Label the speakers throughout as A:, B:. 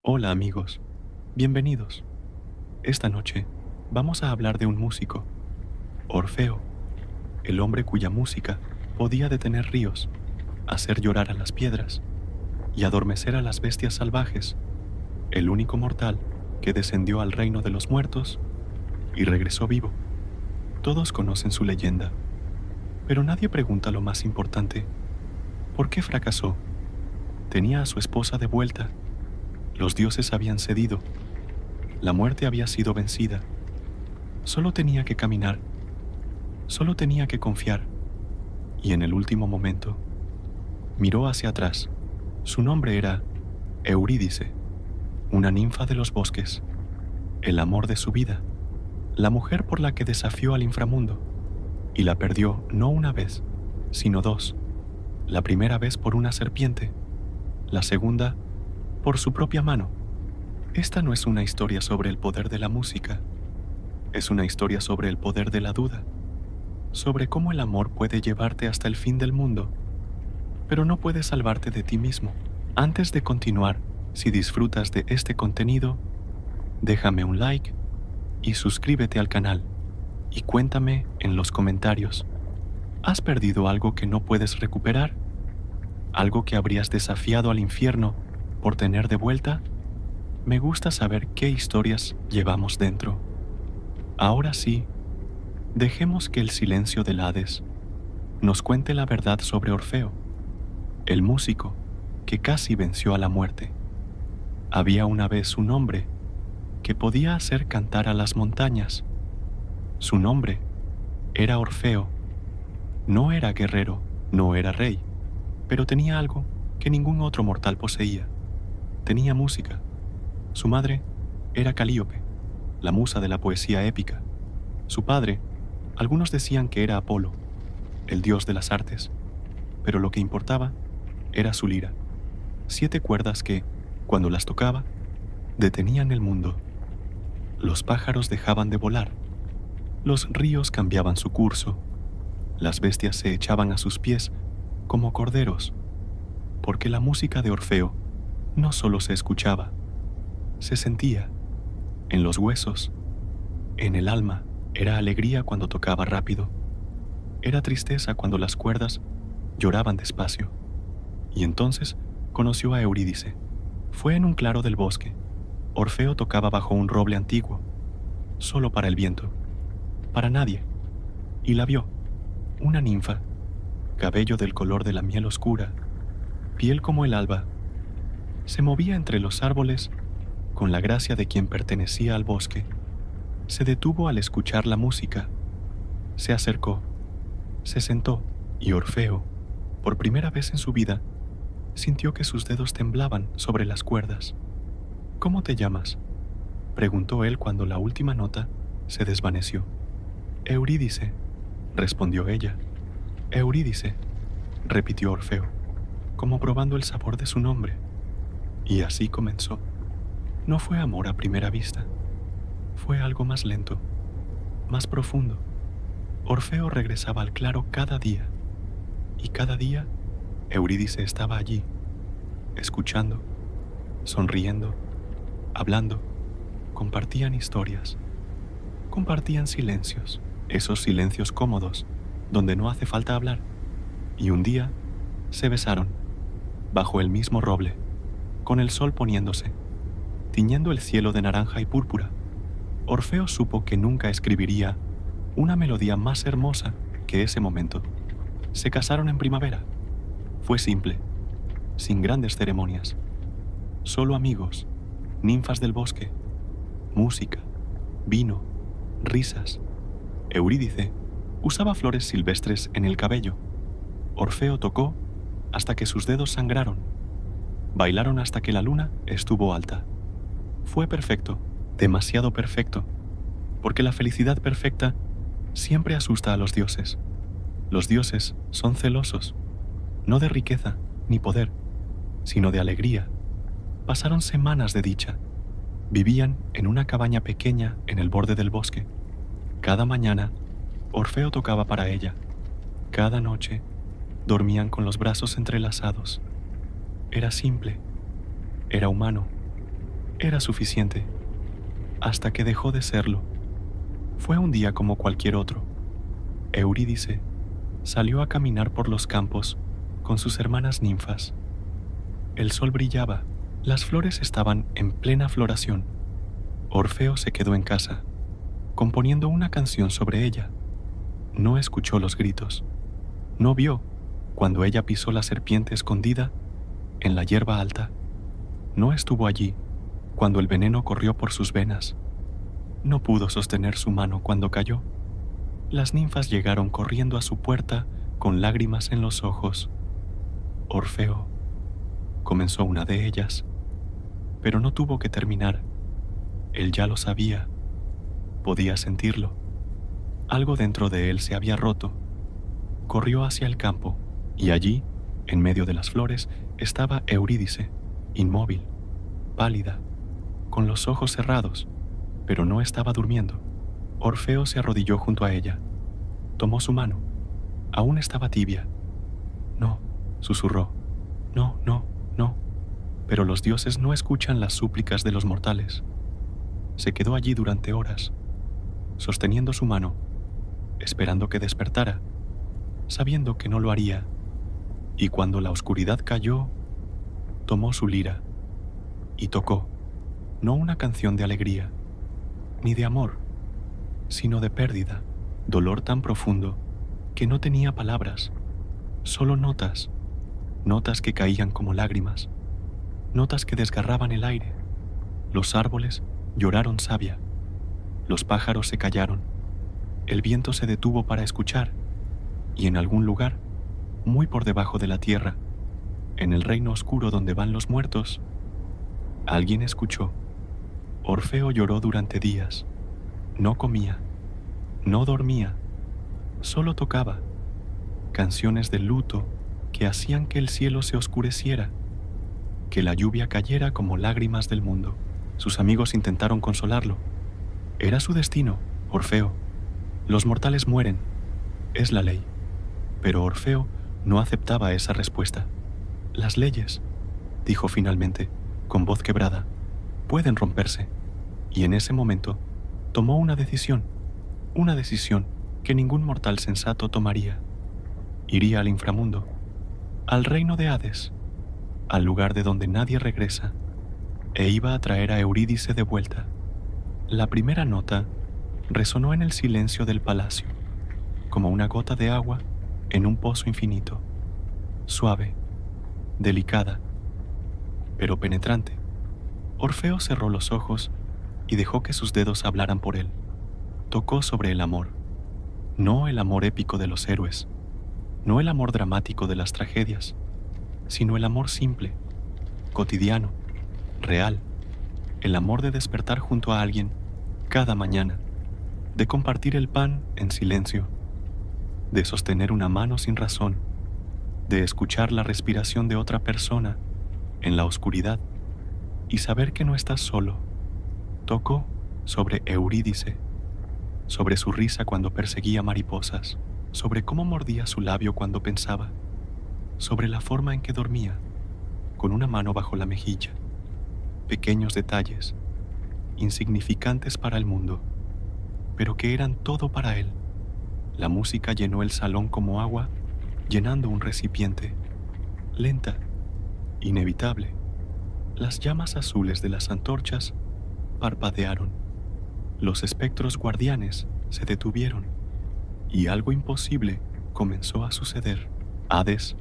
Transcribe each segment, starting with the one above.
A: Hola amigos, bienvenidos. Esta noche vamos a hablar de un músico, Orfeo, el hombre cuya música podía detener ríos, hacer llorar a las piedras y adormecer a las bestias salvajes, el único mortal que descendió al reino de los muertos y regresó vivo. Todos conocen su leyenda, pero nadie pregunta lo más importante: ¿por qué fracasó? Tenía a su esposa de vuelta, los dioses habían cedido, la muerte había sido vencida. Solo tenía que caminar, solo tenía que confiar, y en el último momento miró hacia atrás. Su nombre era Eurídice, una ninfa de los bosques, el amor de su vida, la mujer por la que desafió al inframundo, y la perdió no una vez, sino dos. La primera vez por una serpiente, la segunda por su propia mano. Esta no es una historia sobre el poder de la música, es una historia sobre el poder de la duda, sobre cómo el amor puede llevarte hasta el fin del mundo, pero no puede salvarte de ti mismo. Antes de continuar, si disfrutas de este contenido, déjame un like y suscríbete al canal y cuéntame en los comentarios: ¿has perdido algo que no puedes recuperar? ¿Algo que habrías desafiado al infierno por tener de vuelta? Me gusta saber qué historias llevamos dentro. Ahora sí, dejemos que el silencio del Hades nos cuente la verdad sobre Orfeo, el músico que casi venció a la muerte. Había una vez un hombre que podía hacer cantar a las montañas. Su nombre era Orfeo. No era guerrero, no era rey, pero tenía algo que ningún otro mortal poseía. Tenía música. Su madre era Calíope, la musa de la poesía épica. Su padre, algunos decían que era Apolo, el dios de las artes, pero lo que importaba era su lira, 7 cuerdas que, cuando las tocaba, detenían el mundo. Los pájaros dejaban de volar, los ríos cambiaban su curso, las bestias se echaban a sus pies como corderos, porque la música de Orfeo no solo se escuchaba, se sentía en los huesos, en el alma. Era alegría cuando tocaba rápido, era tristeza cuando las cuerdas lloraban despacio. Y entonces conoció a Eurídice. Fue en un claro del bosque. Orfeo tocaba bajo un roble antiguo, solo para el viento, para nadie, y la vio, una ninfa, cabello del color de la miel oscura, piel como el alba. Se movía entre los árboles con la gracia de quien pertenecía al bosque. Se detuvo al escuchar la música, se acercó, se sentó, y Orfeo, por primera vez en su vida, sintió que sus dedos temblaban sobre las cuerdas. ¿Cómo te llamas?, preguntó él cuando la última nota se desvaneció. Eurídice, respondió ella. Eurídice, repitió Orfeo, como probando el sabor de su nombre. Y así comenzó. No fue amor a primera vista, fue algo más lento, más profundo. Orfeo regresaba al claro cada día, y cada día Eurídice estaba allí, escuchando, sonriendo, hablando. Compartían historias, compartían silencios, esos silencios cómodos donde no hace falta hablar. Y un día se besaron, bajo el mismo roble, con el sol poniéndose, tiñendo el cielo de naranja y púrpura. Orfeo supo que nunca escribiría una melodía más hermosa que ese momento. Se casaron en primavera. Fue simple, sin grandes ceremonias. Solo amigos, ninfas del bosque, música, vino, risas. Eurídice usaba flores silvestres en el cabello. Orfeo tocó hasta que sus dedos sangraron. Bailaron hasta que la luna estuvo alta. Fue perfecto, demasiado perfecto, porque la felicidad perfecta siempre asusta a los dioses. Los dioses son celosos, no de riqueza ni poder, sino de alegría. Pasaron semanas de dicha. Vivían en una cabaña pequeña en el borde del bosque. Cada mañana, Orfeo tocaba para ella. Cada noche, dormían con los brazos entrelazados. Era simple, era humano, Era suficiente, hasta que dejó de serlo. Fue un día como cualquier otro. Eurídice salió a caminar por los campos con sus hermanas ninfas. El sol brillaba, las flores estaban en plena floración. Orfeo se quedó en casa, componiendo una canción sobre ella. No escuchó los gritos. No vio cuando ella pisó la serpiente escondida en la hierba alta. No estuvo allí cuando el veneno corrió por sus venas. No pudo sostener su mano cuando cayó. Las ninfas llegaron corriendo a su puerta con lágrimas en los ojos. Orfeo, comenzó una de ellas, pero no tuvo que terminar. Él ya lo sabía, podía sentirlo. Algo dentro de él se había roto. Corrió hacia el campo, y allí, en medio de las flores, estaba Eurídice, inmóvil, pálida, con los ojos cerrados, pero no estaba durmiendo. Orfeo se arrodilló junto a ella. Tomó su mano. Aún estaba tibia. No, susurró. No, no, no. Pero los dioses no escuchan las súplicas de los mortales. Se quedó allí durante horas, sosteniendo su mano, esperando que despertara, sabiendo que no lo haría. Y cuando la oscuridad cayó, tomó su lira y tocó, no una canción de alegría, ni de amor, sino de pérdida, dolor tan profundo que no tenía palabras, solo notas, notas que caían como lágrimas, notas que desgarraban el aire. Los árboles lloraron savia, los pájaros se callaron, el viento se detuvo para escuchar, y en algún lugar, muy por debajo de la tierra, en el reino oscuro donde van los muertos, alguien escuchó. Orfeo lloró durante días, no comía, no dormía, solo tocaba canciones de luto que hacían que el cielo se oscureciera, que la lluvia cayera como lágrimas del mundo. Sus amigos intentaron consolarlo. Era su destino, Orfeo. Los mortales mueren, es la ley. Pero Orfeo no aceptaba esa respuesta. Las leyes, dijo finalmente, con voz quebrada, pueden romperse. Y en ese momento tomó una decisión que ningún mortal sensato tomaría. Iría al inframundo, al reino de Hades, al lugar de donde nadie regresa, e iba a traer a Eurídice de vuelta. La primera nota resonó en el silencio del palacio, como una gota de agua en un pozo infinito, suave, delicada, pero penetrante. Orfeo cerró los ojos y dejó que sus dedos hablaran por él. Tocó sobre el amor, no el amor épico de los héroes, no el amor dramático de las tragedias, sino el amor simple, cotidiano, real, el amor de despertar junto a alguien cada mañana, de compartir el pan en silencio, de sostener una mano sin razón, de escuchar la respiración de otra persona en la oscuridad y saber que no estás solo. Tocó sobre Eurídice, sobre su risa cuando perseguía mariposas, sobre cómo mordía su labio cuando pensaba, sobre la forma en que dormía, con una mano bajo la mejilla. Pequeños detalles, insignificantes para el mundo, pero que eran todo para él. La música llenó el salón como agua, llenando un recipiente. Lenta, inevitable. Las llamas azules de las antorchas parpadearon. Los espectros guardianes se detuvieron y algo imposible comenzó a suceder. Hades,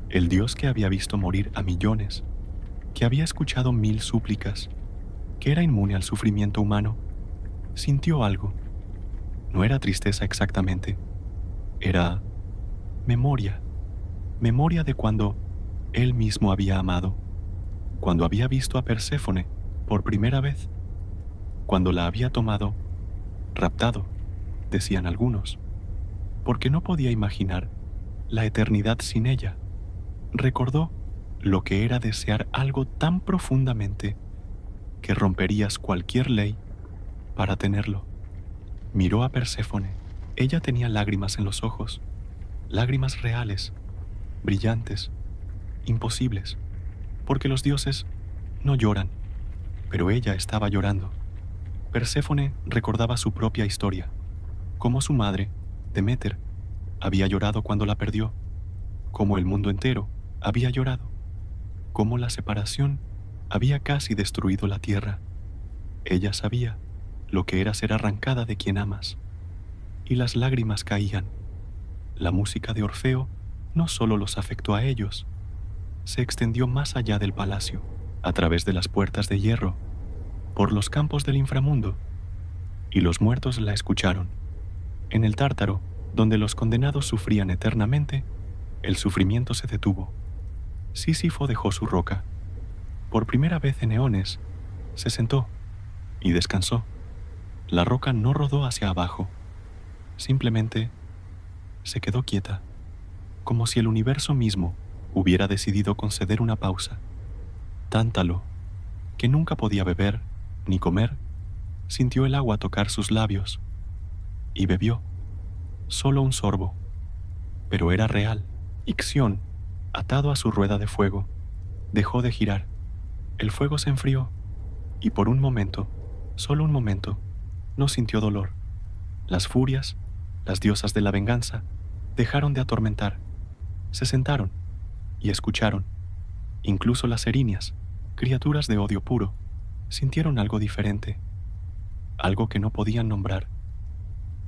A: el dios que había visto morir a millones, que había escuchado 1000 súplicas, que era inmune al sufrimiento humano, sintió algo. No era tristeza exactamente, era memoria de cuando él mismo había amado, cuando había visto a Perséfone por primera vez, cuando la había tomado, raptado, decían algunos, porque no podía imaginar la eternidad sin ella. Recordó lo que era desear algo tan profundamente que romperías cualquier ley para tenerlo. Miró a Perséfone. Ella tenía lágrimas en los ojos, lágrimas reales, brillantes, imposibles, porque los dioses no lloran, pero ella estaba llorando. Perséfone recordaba su propia historia, cómo su madre, Deméter, había llorado cuando la perdió, cómo el mundo entero había llorado, cómo la separación había casi destruido la tierra. Ella sabía lo que era ser arrancada de quien amas, y las lágrimas caían. La música de Orfeo no solo los afectó a ellos, se extendió más allá del palacio, a través de las puertas de hierro, por los campos del inframundo, y los muertos la escucharon. En el Tártaro, donde los condenados sufrían eternamente, el sufrimiento se detuvo. Sísifo dejó su roca. Por primera vez en eones, se sentó y descansó. La roca no rodó hacia abajo, simplemente se quedó quieta, como si el universo mismo hubiera decidido conceder una pausa. Tántalo, que nunca podía beber ni comer, sintió el agua tocar sus labios y bebió, solo un sorbo, pero era real. Ixión, atado a su rueda de fuego, dejó de girar. El fuego se enfrió y por un momento, solo un momento, no sintió dolor. Las furias, las diosas de la venganza, dejaron de atormentar. Se sentaron y escucharon. Incluso las erinias, criaturas de odio puro, sintieron algo diferente, algo que no podían nombrar.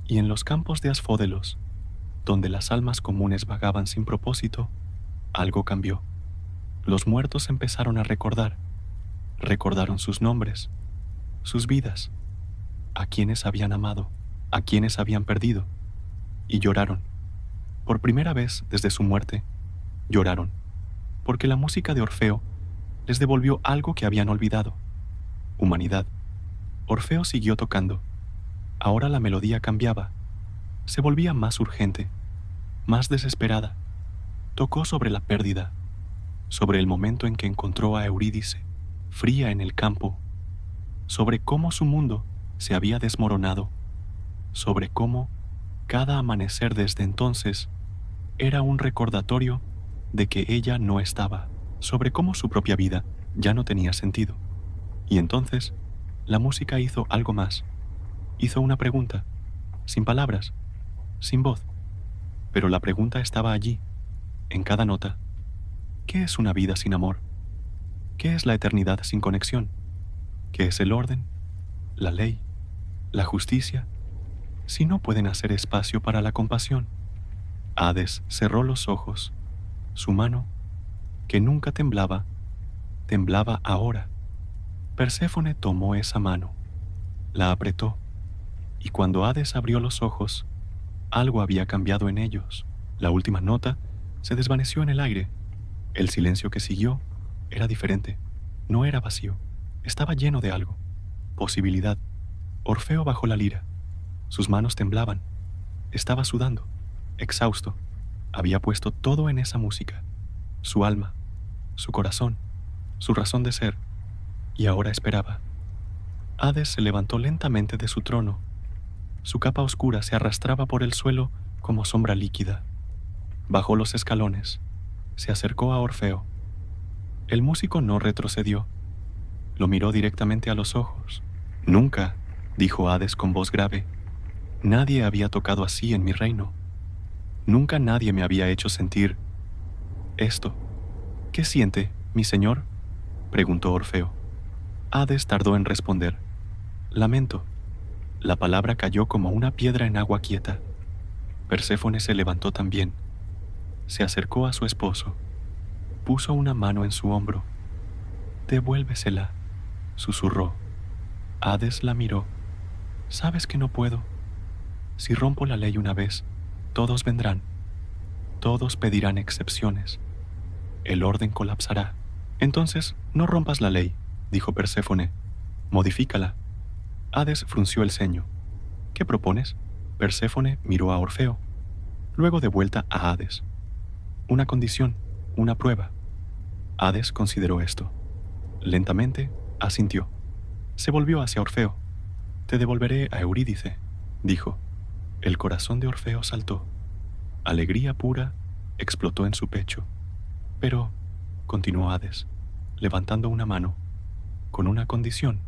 A: Y en los campos de Asfódelos, donde las almas comunes vagaban sin propósito, algo cambió. Los muertos empezaron a recordar. Recordaron sus nombres, sus vidas, a quienes habían amado, a quienes habían perdido, y lloraron. Por primera vez desde su muerte, lloraron, porque la música de Orfeo les devolvió algo que habían olvidado: humanidad. Orfeo siguió tocando. Ahora la melodía cambiaba, se volvía más urgente, más desesperada. Tocó sobre la pérdida, sobre el momento en que encontró a Eurídice, fría en el campo, sobre cómo su mundo se había desmoronado, sobre cómo cada amanecer desde entonces era un recordatorio de que ella no estaba, sobre cómo su propia vida ya no tenía sentido. Y entonces la música hizo algo más. Hizo una pregunta, sin palabras, sin voz, pero la pregunta estaba allí, en cada nota. ¿Qué es una vida sin amor? ¿Qué es la eternidad sin conexión? ¿Qué es el orden, la ley, la justicia, si no pueden hacer espacio para la compasión? Hades cerró los ojos. Su mano, que nunca temblaba, temblaba ahora. Perséfone tomó esa mano, la apretó, y cuando Hades abrió los ojos, algo había cambiado en ellos. La última nota se desvaneció en el aire. El silencio que siguió era diferente. No era vacío, estaba lleno de algo. Posibilidad. Orfeo bajó la lira. Sus manos temblaban. Estaba sudando, exhausto. Había puesto todo en esa música. Su alma, su corazón, su razón de ser. Y ahora esperaba. Hades se levantó lentamente de su trono. Su capa oscura se arrastraba por el suelo como sombra líquida. Bajó los escalones. Se acercó a Orfeo. El músico no retrocedió. Lo miró directamente a los ojos. Nunca, dijo Hades con voz grave, nadie había tocado así en mi reino. Nunca nadie me había hecho sentir esto. ¿Qué siente, mi señor?, preguntó Orfeo. Hades tardó en responder. Lamento. La palabra cayó como una piedra en agua quieta. Perséfone se levantó también. Se acercó a su esposo. Puso una mano en su hombro. Devuélvesela, susurró. Hades la miró. Sabes que no puedo. Si rompo la ley una vez, todos vendrán. Todos pedirán excepciones. El orden colapsará. Entonces, no rompas la ley, dijo Perséfone. Modifícala. Hades frunció el ceño. ¿Qué propones? Perséfone miró a Orfeo, luego de vuelta a Hades. Una condición, una prueba. Hades consideró esto. Lentamente, asintió. Se volvió hacia Orfeo. Te devolveré a Eurídice, dijo. El corazón de Orfeo saltó. Alegría pura explotó en su pecho. Pero, continuó Hades, levantando una mano, con una condición.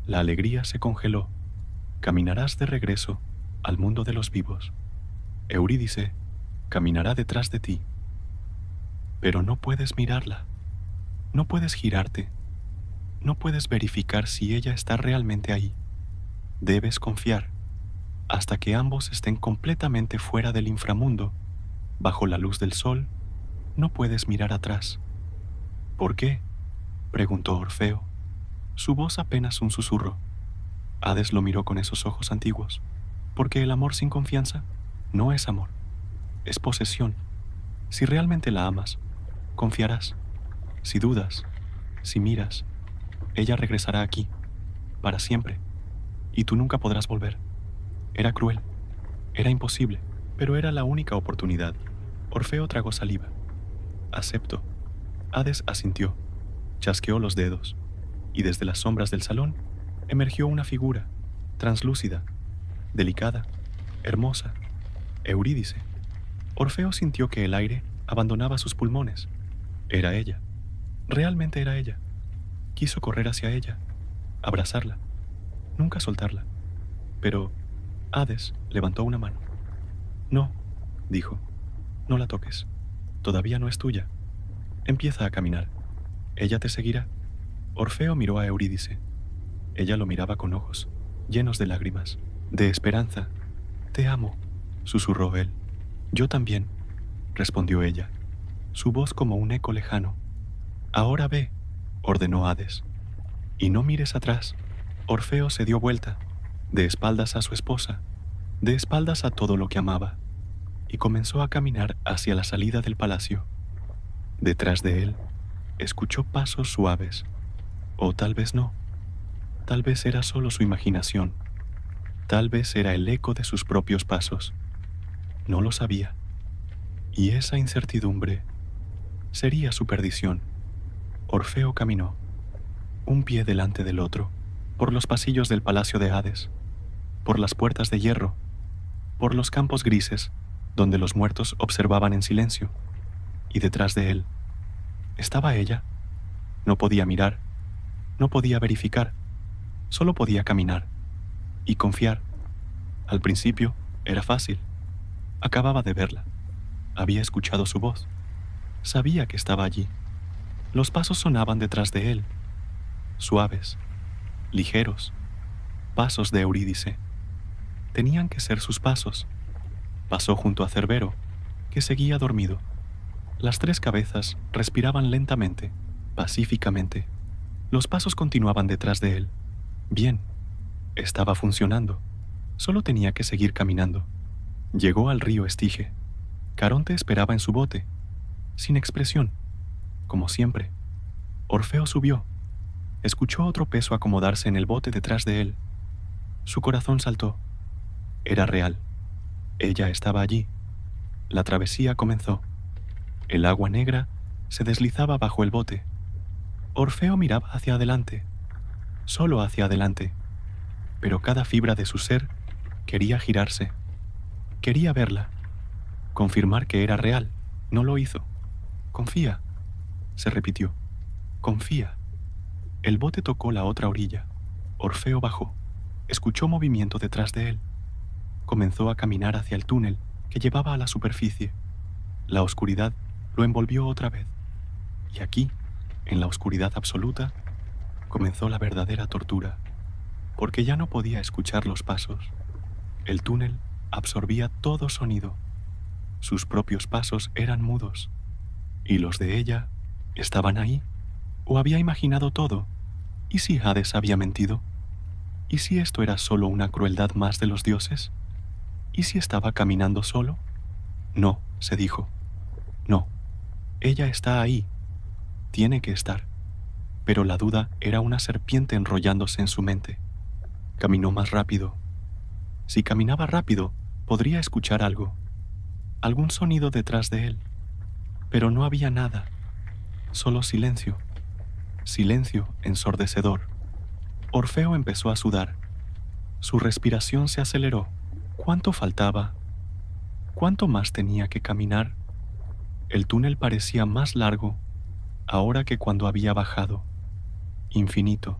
A: La alegría se congeló. Caminarás de regreso al mundo de los vivos. Eurídice caminará detrás de ti. Pero no puedes mirarla. No puedes girarte. No puedes verificar si ella está realmente ahí. Debes confiar hasta que ambos estén completamente fuera del inframundo, bajo la luz del sol. No puedes mirar atrás. ¿Por qué?, preguntó Orfeo. Su voz apenas un susurro. Hades lo miró con esos ojos antiguos. Porque el amor sin confianza no es amor, es posesión. Si realmente la amas, confiarás. Si dudas, si miras, ella regresará aquí, para siempre, y tú nunca podrás volver. Era cruel, era imposible, pero era la única oportunidad. Orfeo tragó saliva. Acepto. Hades asintió, chasqueó los dedos, y desde las sombras del salón emergió una figura, translúcida, delicada, hermosa, Eurídice. Orfeo sintió que el aire abandonaba sus pulmones. Era ella. Realmente era ella. Quiso correr hacia ella, abrazarla, nunca soltarla. Pero Hades levantó una mano. No, dijo, no la toques. Todavía no es tuya. Empieza a caminar. Ella te seguirá. Orfeo miró a Eurídice. Ella lo miraba con ojos, llenos de lágrimas, de esperanza. Te amo, susurró él. Yo también, respondió ella, su voz como un eco lejano. Ahora ve, ordenó Hades, y no mires atrás. Orfeo se dio vuelta, de espaldas a su esposa, de espaldas a todo lo que amaba, y comenzó a caminar hacia la salida del palacio. Detrás de él, escuchó pasos suaves, o tal vez no, tal vez era solo su imaginación, tal vez era el eco de sus propios pasos. No lo sabía, y esa incertidumbre sería su perdición. Orfeo caminó, un pie delante del otro, por los pasillos del palacio de Hades, por las puertas de hierro, por los campos grises, donde los muertos observaban en silencio, y detrás de él estaba ella. No podía mirar, no podía verificar, solo podía caminar y confiar. Al principio era fácil. Acababa de verla, había escuchado su voz, sabía que estaba allí. Los pasos sonaban detrás de él, suaves, ligeros, pasos de Eurídice. Tenían que ser sus pasos. Pasó junto a Cerbero, que seguía dormido. Las tres cabezas respiraban lentamente, pacíficamente. Los pasos continuaban detrás de él. Bien, estaba funcionando. Solo tenía que seguir caminando. Llegó al río Estige. Caronte esperaba en su bote, sin expresión, como siempre. Orfeo subió. Escuchó otro peso acomodarse en el bote detrás de él. Su corazón saltó. Era real. Ella estaba allí. La travesía comenzó. El agua negra se deslizaba bajo el bote. Orfeo miraba hacia adelante, solo hacia adelante, pero cada fibra de su ser quería girarse. Quería verla, confirmar que era real. No lo hizo. Confía, se repitió. Confía. El bote tocó la otra orilla. Orfeo bajó. Escuchó movimiento detrás de él. Comenzó a caminar hacia el túnel que llevaba a la superficie. La oscuridad lo envolvió otra vez. Y aquí, en la oscuridad absoluta, comenzó la verdadera tortura, porque ya no podía escuchar los pasos. El túnel absorbía todo sonido. Sus propios pasos eran mudos. ¿Y los de ella estaban ahí? ¿O había imaginado todo? ¿Y si Hades había mentido? ¿Y si esto era solo una crueldad más de los dioses? ¿Y si estaba caminando solo? No, se dijo. No, ella está ahí. Tiene que estar. Pero la duda era una serpiente enrollándose en su mente. Caminó más rápido. Si caminaba rápido, podría escuchar algo, algún sonido detrás de él. Pero no había nada, solo silencio. Silencio ensordecedor. Orfeo empezó a sudar. Su respiración se aceleró. ¿Cuánto faltaba? ¿Cuánto más tenía que caminar? El túnel parecía más largo ahora que cuando había bajado. infinito,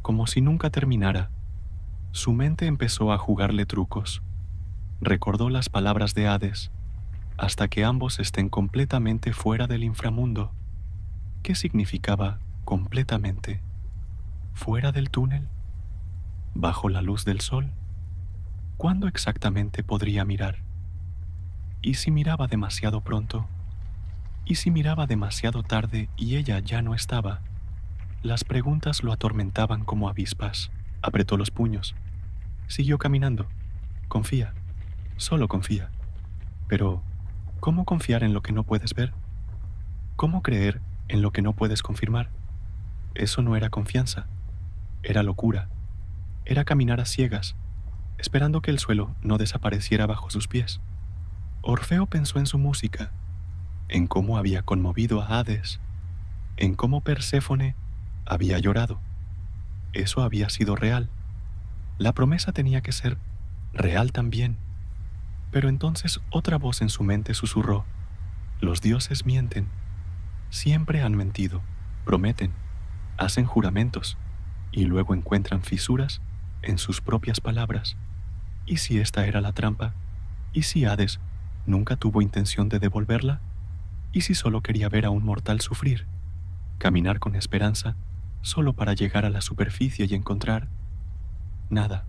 A: como si nunca terminara. Su mente empezó a jugarle trucos. Recordó las palabras de Hades, hasta que ambos estén completamente fuera del inframundo. ¿Qué significaba completamente? ¿Fuera del túnel? ¿Bajo la luz del sol? ¿Cuándo exactamente podría mirar? ¿Y si miraba demasiado pronto? ¿Y si miraba demasiado tarde y ella ya no estaba? Las preguntas lo atormentaban como avispas. Apretó los puños. Siguió caminando. Confía. Solo confía. Pero, ¿cómo confiar en lo que no puedes ver? ¿Cómo creer en lo que no puedes confirmar? Eso no era confianza. Era locura. Era caminar a ciegas, esperando que el suelo no desapareciera bajo sus pies. Orfeo pensó en su música, en cómo había conmovido a Hades, en cómo Perséfone había llorado. Eso había sido real. La promesa tenía que ser real también. Pero entonces otra voz en su mente susurró: los dioses mienten. Siempre han mentido. Prometen, hacen juramentos y luego encuentran fisuras en sus propias palabras. ¿Y si esta era la trampa? ¿Y si Hades nunca tuvo intención de devolverla? ¿Y si solo quería ver a un mortal sufrir? Caminar con esperanza solo para llegar a la superficie y encontrar nada.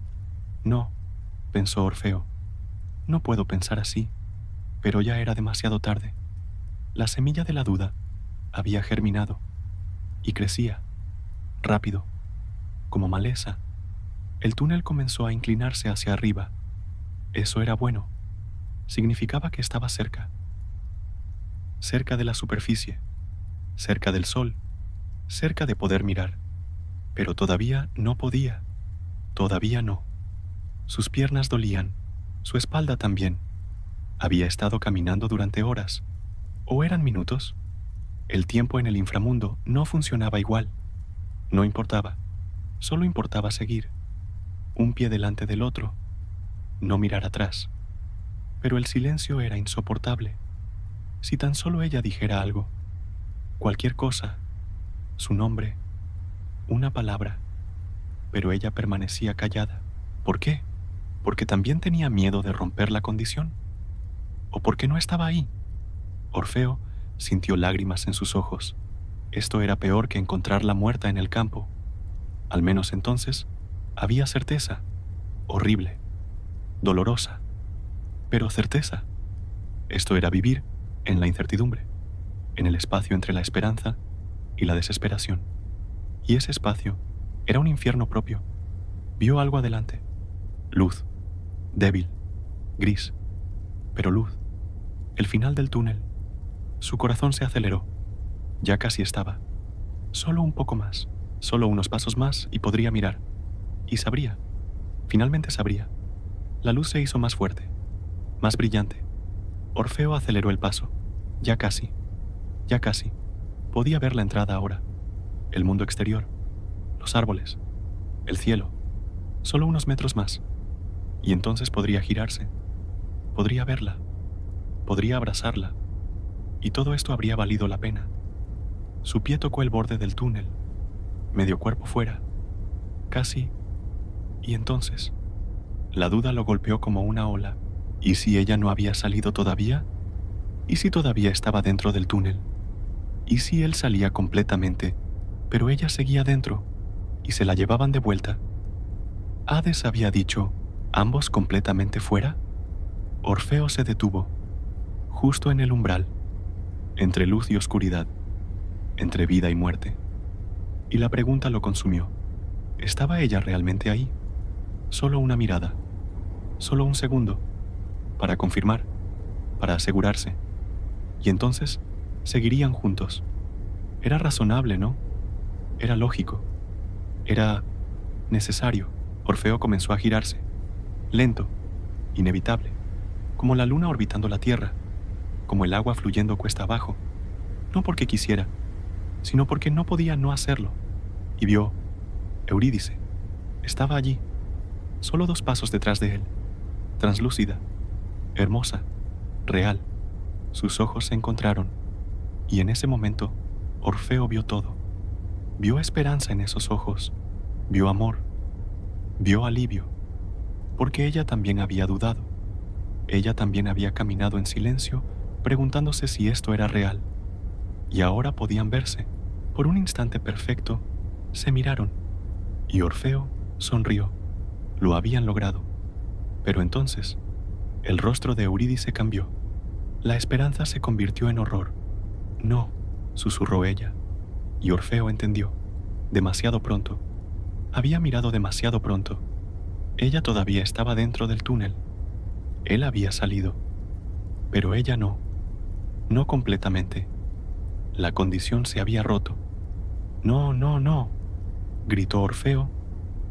A: No, pensó Orfeo. No puedo pensar así, pero ya era demasiado tarde. La semilla de la duda había germinado y crecía, rápido, como maleza. El túnel comenzó a inclinarse hacia arriba. Eso era bueno. Significaba que estaba cerca. Cerca de la superficie, cerca del sol, cerca de poder mirar. Pero todavía no podía. Todavía no. Sus piernas dolían, su espalda también. Había estado caminando durante horas. ¿O eran minutos? El tiempo en el inframundo no funcionaba igual. No importaba. Solo importaba seguir. Un pie delante del otro. No mirar atrás. Pero el silencio era insoportable. Si tan solo ella dijera algo, cualquier cosa, su nombre, una palabra, pero ella permanecía callada. ¿Por qué? ¿Porque también tenía miedo de romper la condición? ¿O porque no estaba ahí? Orfeo sintió lágrimas en sus ojos. Esto era peor que encontrarla muerta en el campo. Al menos entonces, había certeza. Horrible. Dolorosa. Pero certeza. Esto era vivir en la incertidumbre, en el espacio entre la esperanza y la desesperación. Y ese espacio era un infierno propio. Vio algo adelante. Luz. Débil. Gris. Pero luz. El final del túnel. Su corazón se aceleró. Ya casi estaba. Solo un poco más. Solo unos pasos más y podría mirar. Y sabría. Finalmente sabría. La luz se hizo más fuerte, más brillante. Orfeo aceleró el paso. Ya casi. Ya casi. Podía ver la entrada ahora. El mundo exterior. Los árboles. El cielo. Solo unos metros más. Y entonces podría girarse. Podría verla. Podría abrazarla. Y todo esto habría valido la pena. Su pie tocó el borde del túnel. Medio cuerpo fuera. Casi. Y entonces, la duda lo golpeó como una ola. ¿Y si ella no había salido todavía? ¿Y si todavía estaba dentro del túnel? ¿Y si él salía completamente, pero ella seguía dentro y se la llevaban de vuelta? Hades había dicho, ¿ambos completamente fuera? Orfeo se detuvo, justo en el umbral, entre luz y oscuridad, entre vida y muerte. Y la pregunta lo consumió. ¿Estaba ella realmente ahí? Solo una mirada, solo un segundo, para confirmar, para asegurarse. Y entonces seguirían juntos. Era razonable, ¿no? Era lógico. Era necesario. Orfeo comenzó a girarse, lento, inevitable, como la luna orbitando la Tierra, como el agua fluyendo cuesta abajo, no porque quisiera, sino porque no podía no hacerlo. Y vio Eurídice. Estaba allí, solo 2 pasos detrás de él, translúcida, hermosa, real. Sus ojos se encontraron, y en ese momento Orfeo vio todo. Vio esperanza en esos ojos, vio amor, vio alivio, porque ella también había dudado. Ella también había caminado en silencio, preguntándose si esto era real. Y ahora podían verse. Por un instante perfecto, se miraron. Y Orfeo sonrió. Lo habían logrado. Pero entonces, el rostro de Eurídice cambió. La esperanza se convirtió en horror. No, susurró ella. Y Orfeo entendió. Demasiado pronto. Había mirado demasiado pronto. Ella todavía estaba dentro del túnel. Él había salido. Pero ella no. No completamente. La condición se había roto. No, no, no, gritó Orfeo,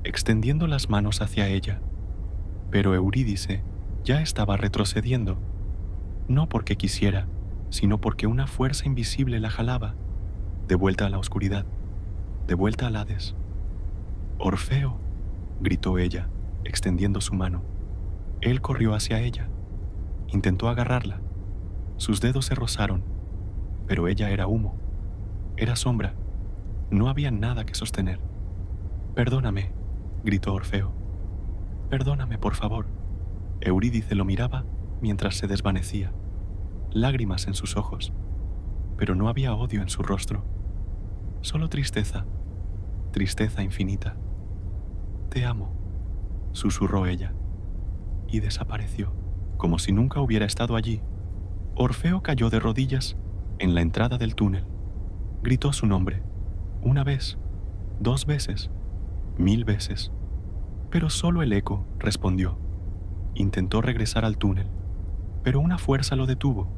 A: extendiendo las manos hacia ella. Pero Eurídice ya estaba retrocediendo. No porque quisiera, sino porque una fuerza invisible la jalaba, de vuelta a la oscuridad, de vuelta al Hades. Orfeo, gritó ella, extendiendo su mano. Él corrió hacia ella. Intentó agarrarla. Sus dedos se rozaron, pero ella era humo. Era sombra. No había nada que sostener. Perdóname, gritó Orfeo. Perdóname, por favor. Eurídice lo miraba mientras se desvanecía, lágrimas en sus ojos, pero no había odio en su rostro, solo tristeza, tristeza infinita. Te amo, susurró ella, y desapareció, como si nunca hubiera estado allí. Orfeo cayó de rodillas en la entrada del túnel. Gritó su nombre, una vez, 2 veces, 1000 veces, pero solo el eco respondió. Intentó regresar al túnel, pero una fuerza lo detuvo,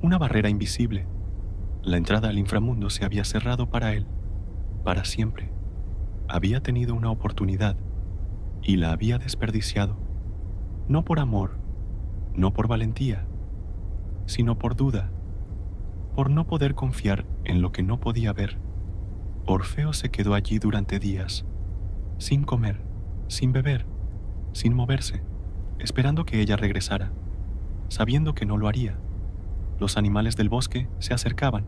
A: una barrera invisible. La entrada al inframundo se había cerrado para él, para siempre. Había tenido una oportunidad y la había desperdiciado, no por amor, no por valentía, sino por duda, por no poder confiar en lo que no podía ver. Orfeo se quedó allí durante días, sin comer, sin beber, sin moverse, esperando que ella regresara, sabiendo que no lo haría. Los animales del bosque se acercaban,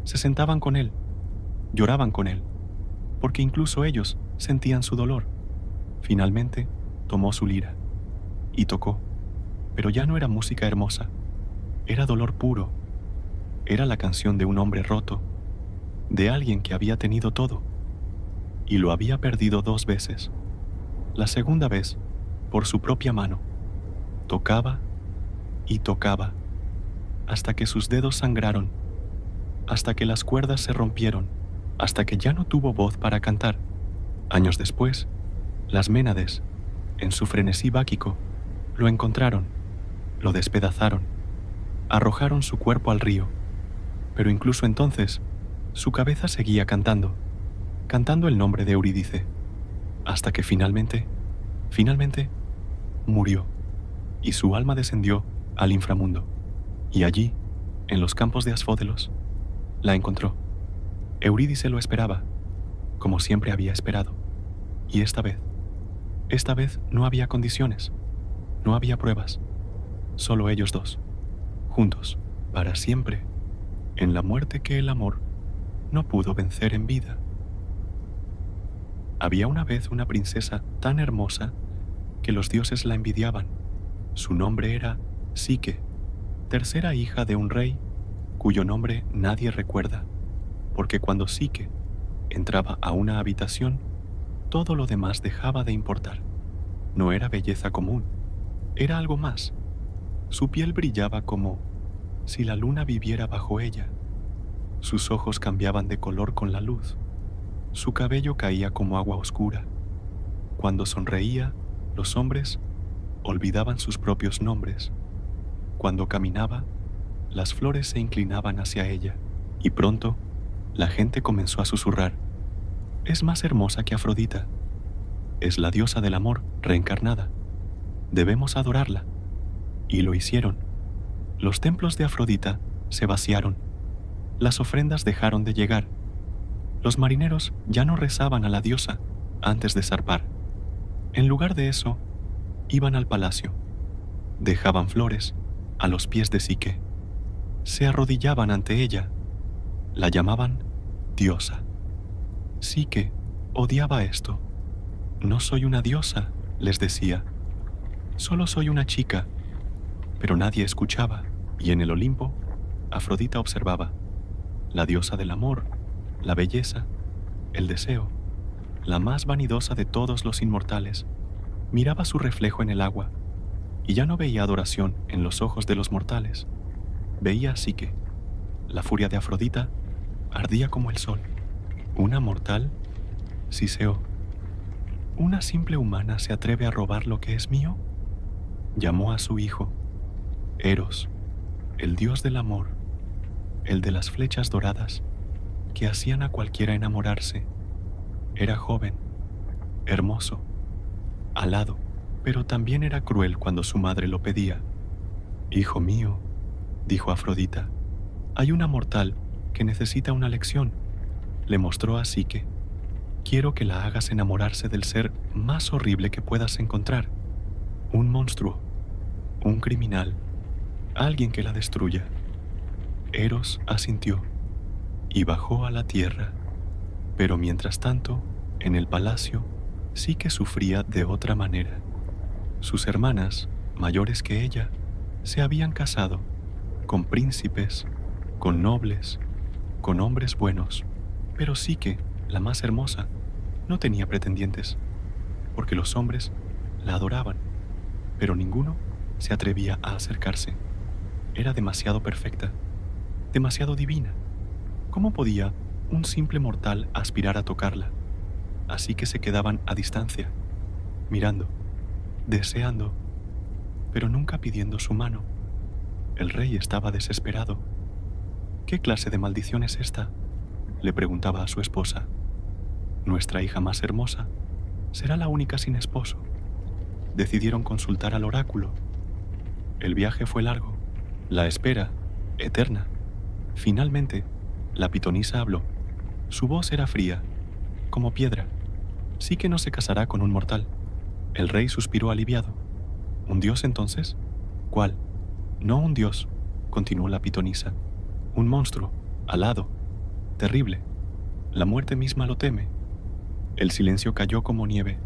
A: se sentaban con él, lloraban con él, porque incluso ellos sentían su dolor. Finalmente, tomó su lira y tocó, pero ya no era música hermosa, era dolor puro, era la canción de un hombre roto, de alguien que había tenido todo y lo había perdido 2 veces. La segunda vez, por su propia mano, tocaba y tocaba, hasta que sus dedos sangraron, hasta que las cuerdas se rompieron, hasta que ya no tuvo voz para cantar. Años después, las Ménades, en su frenesí báquico, lo encontraron, lo despedazaron, arrojaron su cuerpo al río, pero incluso entonces, su cabeza seguía cantando, cantando el nombre de Eurídice, hasta que finalmente, murió, y su alma descendió al inframundo, y allí, en los campos de Asfódelos, la encontró. Eurídice lo esperaba, como siempre había esperado, y esta vez no había condiciones, no había pruebas, solo ellos dos, juntos, para siempre, en la muerte que el amor no pudo vencer en vida. Había una vez una princesa tan hermosa que los dioses la envidiaban. Su nombre era Psique, tercera hija de un rey cuyo nombre nadie recuerda, porque cuando Psique entraba a una habitación, todo lo demás dejaba de importar. No era belleza común, era algo más. Su piel brillaba como si la luna viviera bajo ella. Sus ojos cambiaban de color con la luz. Su cabello caía como agua oscura. Cuando sonreía, los hombres olvidaban sus propios nombres. Cuando caminaba, las flores se inclinaban hacia ella, y pronto la gente comenzó a susurrar: es más hermosa que Afrodita. Es la diosa del amor reencarnada. Debemos adorarla. Y lo hicieron. Los templos de Afrodita se vaciaron. Las ofrendas dejaron de llegar. Los marineros ya no rezaban a la diosa antes de zarpar. En lugar de eso, iban al palacio. Dejaban flores a los pies de Psique. Se arrodillaban ante ella. La llamaban diosa. Psique odiaba esto. No soy una diosa, les decía. Solo soy una chica. Pero nadie escuchaba, y en el Olimpo, Afrodita observaba, la diosa del amor, la belleza, el deseo, la más vanidosa de todos los inmortales, miraba su reflejo en el agua, y ya no veía adoración en los ojos de los mortales. Veía a Psique. La furia de Afrodita ardía como el sol. ¿Una mortal? Siseó. ¿Una simple humana se atreve a robar lo que es mío? Llamó a su hijo, Eros, el dios del amor, el de las flechas doradas que hacían a cualquiera enamorarse. Era joven, hermoso, alado, pero también era cruel cuando su madre lo pedía. Hijo mío, dijo Afrodita, hay una mortal que necesita una lección. Le mostró a Psique. Quiero que la hagas enamorarse del ser más horrible que puedas encontrar. Un monstruo, un criminal, alguien que la destruya. Eros asintió y bajó a la tierra. Pero mientras tanto, en el palacio, Psique sufría de otra manera. Sus hermanas, mayores que ella, se habían casado con príncipes, con nobles, con hombres buenos, pero Psique, la más hermosa, no tenía pretendientes, porque los hombres la adoraban, pero ninguno se atrevía a acercarse. Era demasiado perfecta, demasiado divina. ¿Cómo podía un simple mortal aspirar a tocarla? Así que se quedaban a distancia, mirando, deseando, pero nunca pidiendo su mano. El rey estaba desesperado. ¿Qué clase de maldición es esta?, le preguntaba a su esposa. Nuestra hija más hermosa será la única sin esposo. Decidieron consultar al oráculo. El viaje fue largo, la espera, eterna. Finalmente, la pitonisa habló. Su voz era fría, como piedra. Psique no se casará con un mortal. El rey suspiró aliviado. ¿Un dios entonces? ¿Cuál? No un dios, continuó la pitonisa. Un monstruo, alado, terrible. La muerte misma lo teme. El silencio cayó como nieve.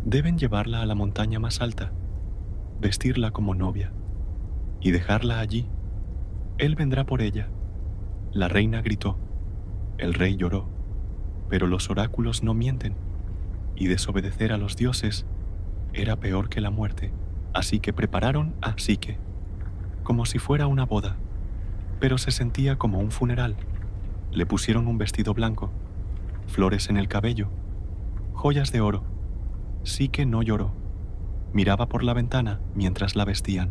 A: Deben llevarla a la montaña más alta, vestirla como novia y dejarla allí. Él vendrá por ella. La reina gritó. El rey lloró. Pero los oráculos no mienten, y desobedecer a los dioses era peor que la muerte. Así que prepararon a Psique, como si fuera una boda, pero se sentía como un funeral. Le pusieron un vestido blanco, flores en el cabello, joyas de oro. Psique no lloró. Miraba por la ventana mientras la vestían.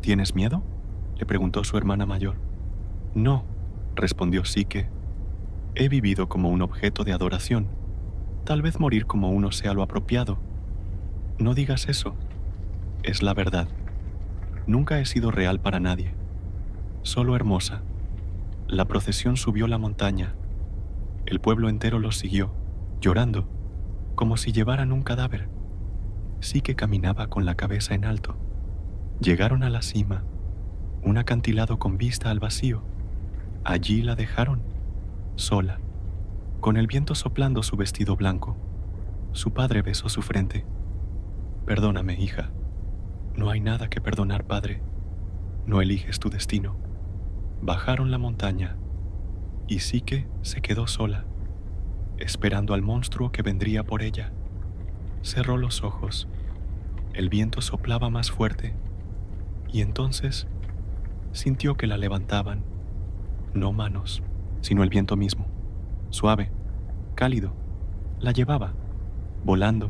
A: ¿Tienes miedo?, le preguntó su hermana mayor. No, respondió Psique. He vivido como un objeto de adoración. Tal vez morir como uno sea lo apropiado. No digas eso. Es la verdad. Nunca he sido real para nadie. Solo hermosa. La procesión subió la montaña. El pueblo entero los siguió, llorando, como si llevaran un cadáver. Psique caminaba con la cabeza en alto. Llegaron a la cima, un acantilado con vista al vacío. Allí la dejaron, sola, con el viento soplando su vestido blanco. Su padre besó su frente. Perdóname, hija. No hay nada que perdonar, padre. No eliges tu destino. Bajaron la montaña, y Psique se quedó sola, esperando al monstruo que vendría por ella. Cerró los ojos. El viento soplaba más fuerte, y entonces sintió que la levantaban, no manos, sino el viento mismo, suave, cálido. La llevaba, volando,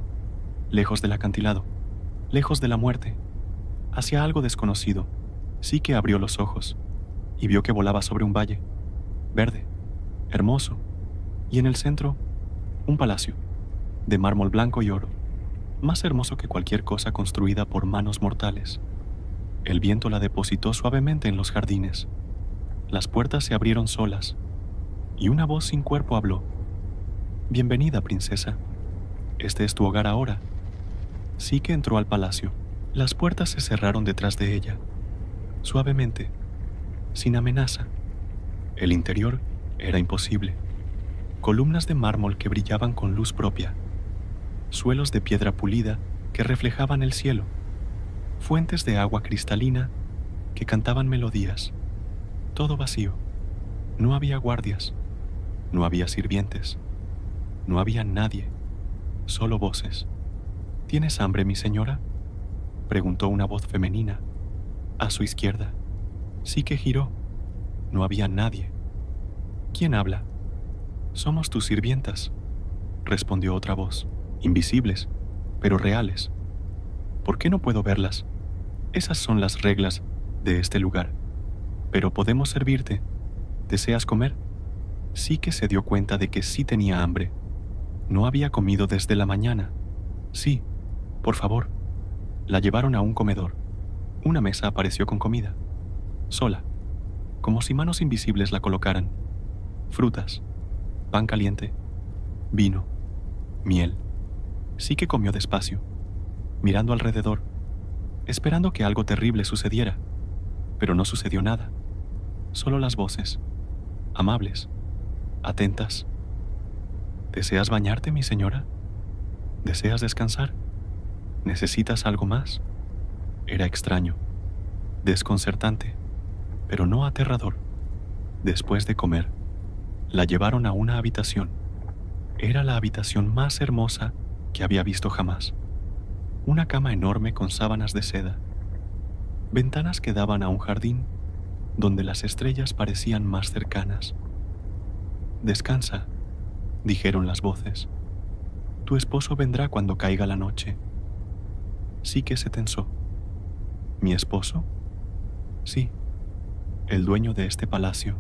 A: lejos del acantilado, lejos de la muerte, hacia algo desconocido. Psique abrió los ojos y vio que volaba sobre un valle, verde, hermoso, y en el centro, un palacio, de mármol blanco y oro, más hermoso que cualquier cosa construida por manos mortales. El viento la depositó suavemente en los jardines. Las puertas se abrieron solas, y una voz sin cuerpo habló. Bienvenida, princesa. Este es tu hogar ahora. Psique entró al palacio. Las puertas se cerraron detrás de ella, suavemente, sin amenaza. El interior era imposible. columnas de mármol que brillaban con luz propia, suelos de piedra pulida que reflejaban el cielo, fuentes de agua cristalina que cantaban melodías. Todo vacío. No había guardias, no había sirvientes, no había nadie, solo voces. ¿Tienes hambre, mi señora?, preguntó una voz femenina. A su izquierda. Sí que giró. No había nadie. ¿Quién habla? Somos tus sirvientas, respondió otra voz. Invisibles, pero reales. ¿Por qué no puedo verlas? Esas son las reglas de este lugar. Pero podemos servirte. ¿Deseas comer? Sí que se dio cuenta de que sí tenía hambre. No había comido desde la mañana. Sí, por favor. La llevaron a un comedor. Una mesa apareció con comida. Sola, como si manos invisibles la colocaran. Frutas, pan caliente, vino, miel. Sí que comió despacio, mirando alrededor, esperando que algo terrible sucediera. Pero no sucedió nada. Solo las voces, amables, atentas. ¿Deseas bañarte, mi señora? ¿Deseas descansar? ¿Necesitas algo más? Era extraño, desconcertante, pero no aterrador. Después de comer, la llevaron a una habitación. Era la habitación más hermosa que había visto jamás. Una cama enorme con sábanas de seda. Ventanas que daban a un jardín donde las estrellas parecían más cercanas. Descansa, dijeron las voces. Tu esposo vendrá cuando caiga la noche. Sí que se tensó. ¿Mi esposo? Sí, el dueño de este palacio.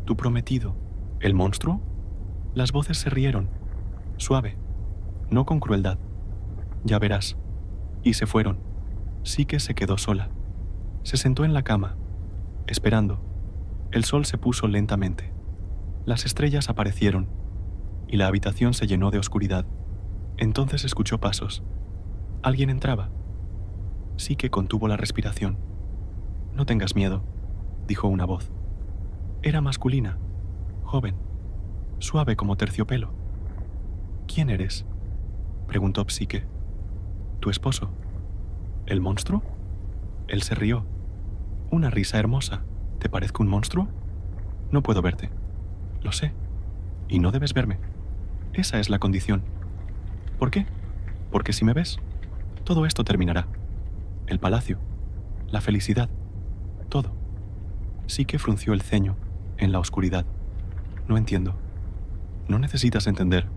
A: Tu prometido. ¿El monstruo? Las voces se rieron, suave, no con crueldad. Ya verás. Y se fueron. Sí que se quedó sola. Se sentó en la cama, esperando. El sol se puso lentamente. Las estrellas aparecieron, y la habitación se llenó de oscuridad. Entonces escuchó pasos. Alguien entraba. Sí que contuvo la respiración. No tengas miedo, dijo una voz. Era masculina, joven, suave como terciopelo. ¿Quién eres?, preguntó Psique. Tu esposo. ¿El monstruo? Él se rió. Una risa hermosa. ¿Te parezco un monstruo? No puedo verte. Lo sé. Y no debes verme. Esa es la condición. ¿Por qué? Porque si me ves, todo esto terminará. El palacio, la felicidad, todo. Sí que frunció el ceño en la oscuridad. No entiendo. No necesitas entender.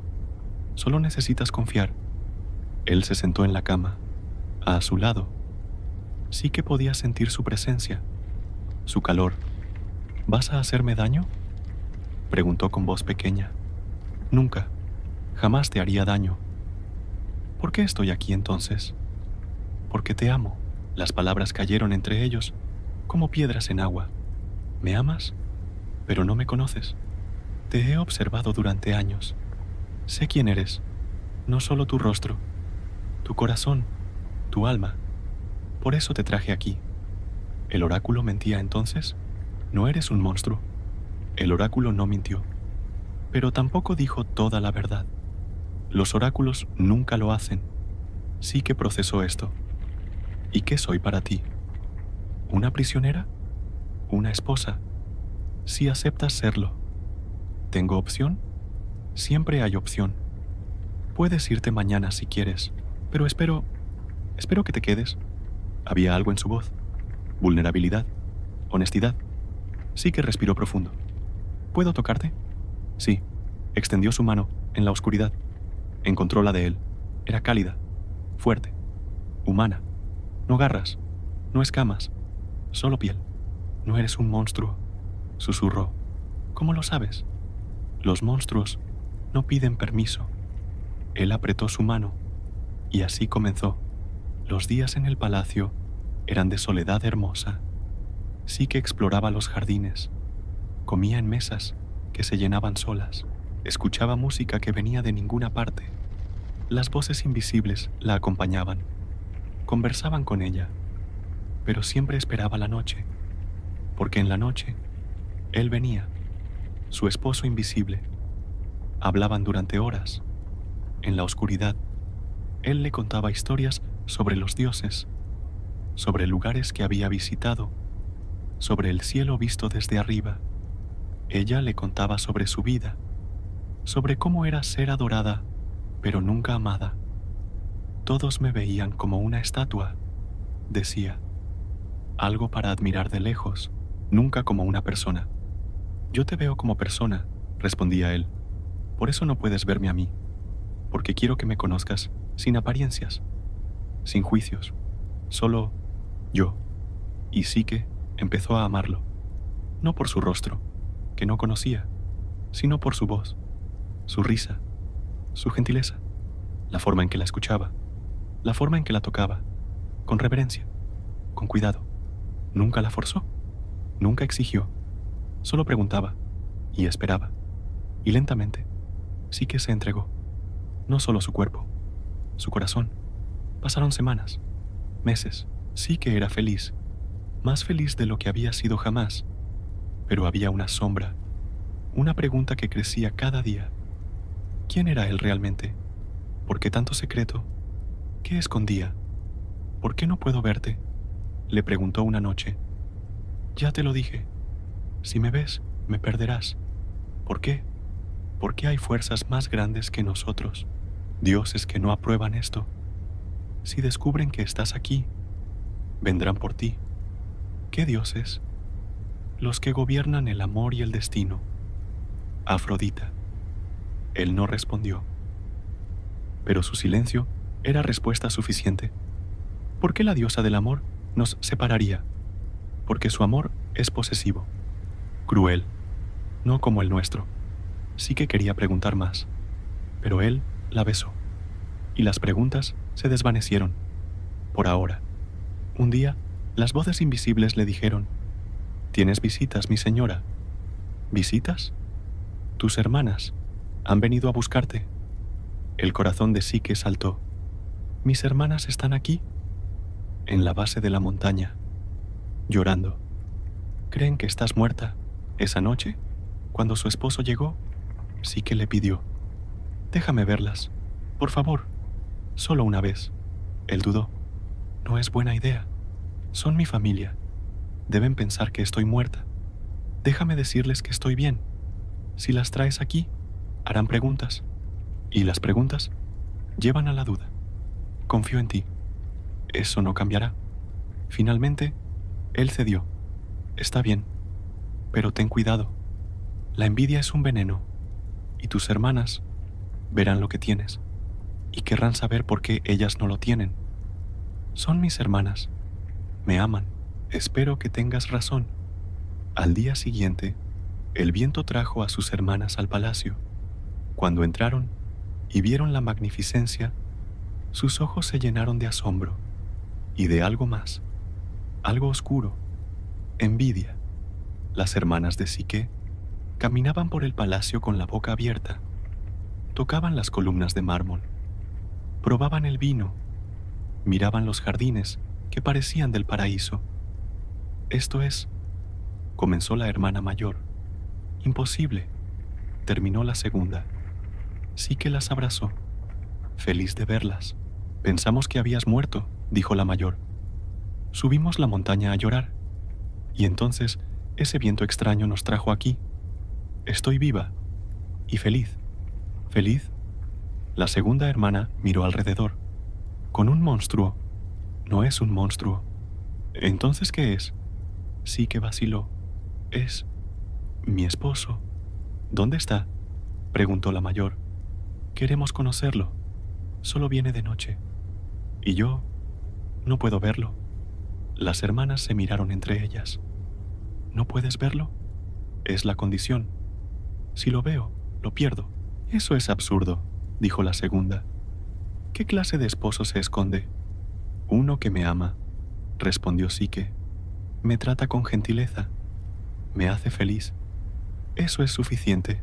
A: Solo necesitas confiar. Él se sentó en la cama, a su lado. Sí que podía sentir su presencia, su calor. ¿Vas a hacerme daño?, preguntó con voz pequeña. Nunca, jamás te haría daño. ¿Por qué estoy aquí entonces? Porque te amo. Las palabras cayeron entre ellos como piedras en agua. ¿Me amas? Pero no me conoces. Te he observado durante años. Sé quién eres, no solo tu rostro, tu corazón, tu alma. Por eso te traje aquí. ¿El oráculo mentía entonces? No eres un monstruo. El oráculo no mintió, pero tampoco dijo toda la verdad. Los oráculos nunca lo hacen. Sí que procesó esto. ¿Y qué soy para ti? ¿Una prisionera? ¿Una esposa? Si aceptas serlo. ¿Tengo opción? Siempre hay opción. Puedes irte mañana si quieres, pero espero que te quedes. Había algo en su voz. Vulnerabilidad. Honestidad. Sí que respiró profundo. ¿Puedo tocarte? Sí. Extendió su mano en la oscuridad. Encontró la de él. Era cálida, fuerte, humana. No garras, no escamas, solo piel. No eres un monstruo, susurró. ¿Cómo lo sabes? Los monstruos no piden permiso. Él apretó su mano y así comenzó. Los días en el palacio eran de soledad hermosa. Sí que exploraba los jardines, comía en mesas que se llenaban solas, escuchaba música que venía de ninguna parte. Las voces invisibles la acompañaban, conversaban con ella, pero siempre esperaba la noche, porque en la noche él venía, su esposo invisible, Hablaban durante horas. En la oscuridad, él le contaba historias sobre los dioses, sobre lugares que había visitado, sobre el cielo visto desde arriba. Ella le contaba sobre su vida, sobre cómo era ser adorada, pero nunca amada. Todos me veían como una estatua, decía, algo para admirar de lejos, nunca como una persona. Yo te veo como persona, respondía él. Por eso no puedes verme a mí, porque quiero que me conozcas sin apariencias, sin juicios, solo yo. Y Psique empezó a amarlo, no por su rostro, que no conocía, sino por su voz, su risa, su gentileza, la forma en que la escuchaba, la forma en que la tocaba, con reverencia, con cuidado. Nunca la forzó, nunca exigió, solo preguntaba y esperaba. Y lentamente, Psique se entregó, no solo su cuerpo, su corazón. Pasaron semanas, meses. Psique era feliz, más feliz de lo que había sido jamás, pero había una sombra, una pregunta que crecía cada día. ¿Quién era él realmente? ¿Por qué tanto secreto? ¿Qué escondía? ¿Por qué no puedo verte?, le preguntó una noche. Ya te lo dije. Si me ves, me perderás. ¿Por qué? Porque hay fuerzas más grandes que nosotros, dioses que no aprueban esto. Si descubren que estás aquí, vendrán por ti. ¿Qué dioses? Los que gobiernan el amor y el destino. Afrodita. Él no respondió, pero su silencio era respuesta suficiente. ¿Por qué la diosa del amor nos separaría? Porque su amor es posesivo, cruel, no como el nuestro. Sí que quería preguntar más, pero él la besó, y las preguntas se desvanecieron. Por ahora. Un día, las voces invisibles le dijeron: «¿Tienes visitas, mi señora?» «¿Visitas? Tus hermanas han venido a buscarte». El corazón de Psique saltó. «¿Mis hermanas están aquí?» «En la base de la montaña, llorando. Creen que estás muerta». Esa noche, cuando su esposo llegó, Psique le pidió: «Déjame verlas, por favor, solo una vez». Él dudó. «No es buena idea. Son mi familia. Deben pensar que estoy muerta. Déjame decirles que estoy bien. Si las traes aquí, harán preguntas. Y las preguntas llevan a la duda. Confío en ti. Eso no cambiará». Finalmente, él cedió. «Está bien, pero ten cuidado. La envidia es un veneno, y tus hermanas verán lo que tienes, y querrán saber por qué ellas no lo tienen. Son mis hermanas. Me aman. Espero que tengas razón». Al día siguiente, el viento trajo a sus hermanas al palacio. Cuando entraron y vieron la magnificencia, sus ojos se llenaron de asombro y de algo más, algo oscuro, envidia. Las hermanas de Psique caminaban por el palacio con la boca abierta, tocaban las columnas de mármol, probaban el vino, miraban los jardines que parecían del paraíso. «Esto es», comenzó la hermana mayor. «Imposible», terminó la segunda. Psique las abrazó, feliz de verlas. «Pensamos que habías muerto», dijo la mayor. «Subimos la montaña a llorar, y entonces ese viento extraño nos trajo aquí. Estoy viva y feliz». «¿Feliz?». La segunda hermana miró alrededor. «Con un monstruo». «No es un monstruo». «¿Entonces qué es?». Psique vaciló. «Es mi esposo». «¿Dónde está?», preguntó la mayor. «Queremos conocerlo. Solo viene de noche. Y yo no puedo verlo». Las hermanas se miraron entre ellas. «¿No puedes verlo? Es la condición. Si lo veo, lo pierdo». «Eso es absurdo», dijo la segunda. «¿Qué clase de esposo se esconde?». «Uno que me ama», respondió Psique. «Me trata con gentileza. Me hace feliz. Eso es suficiente».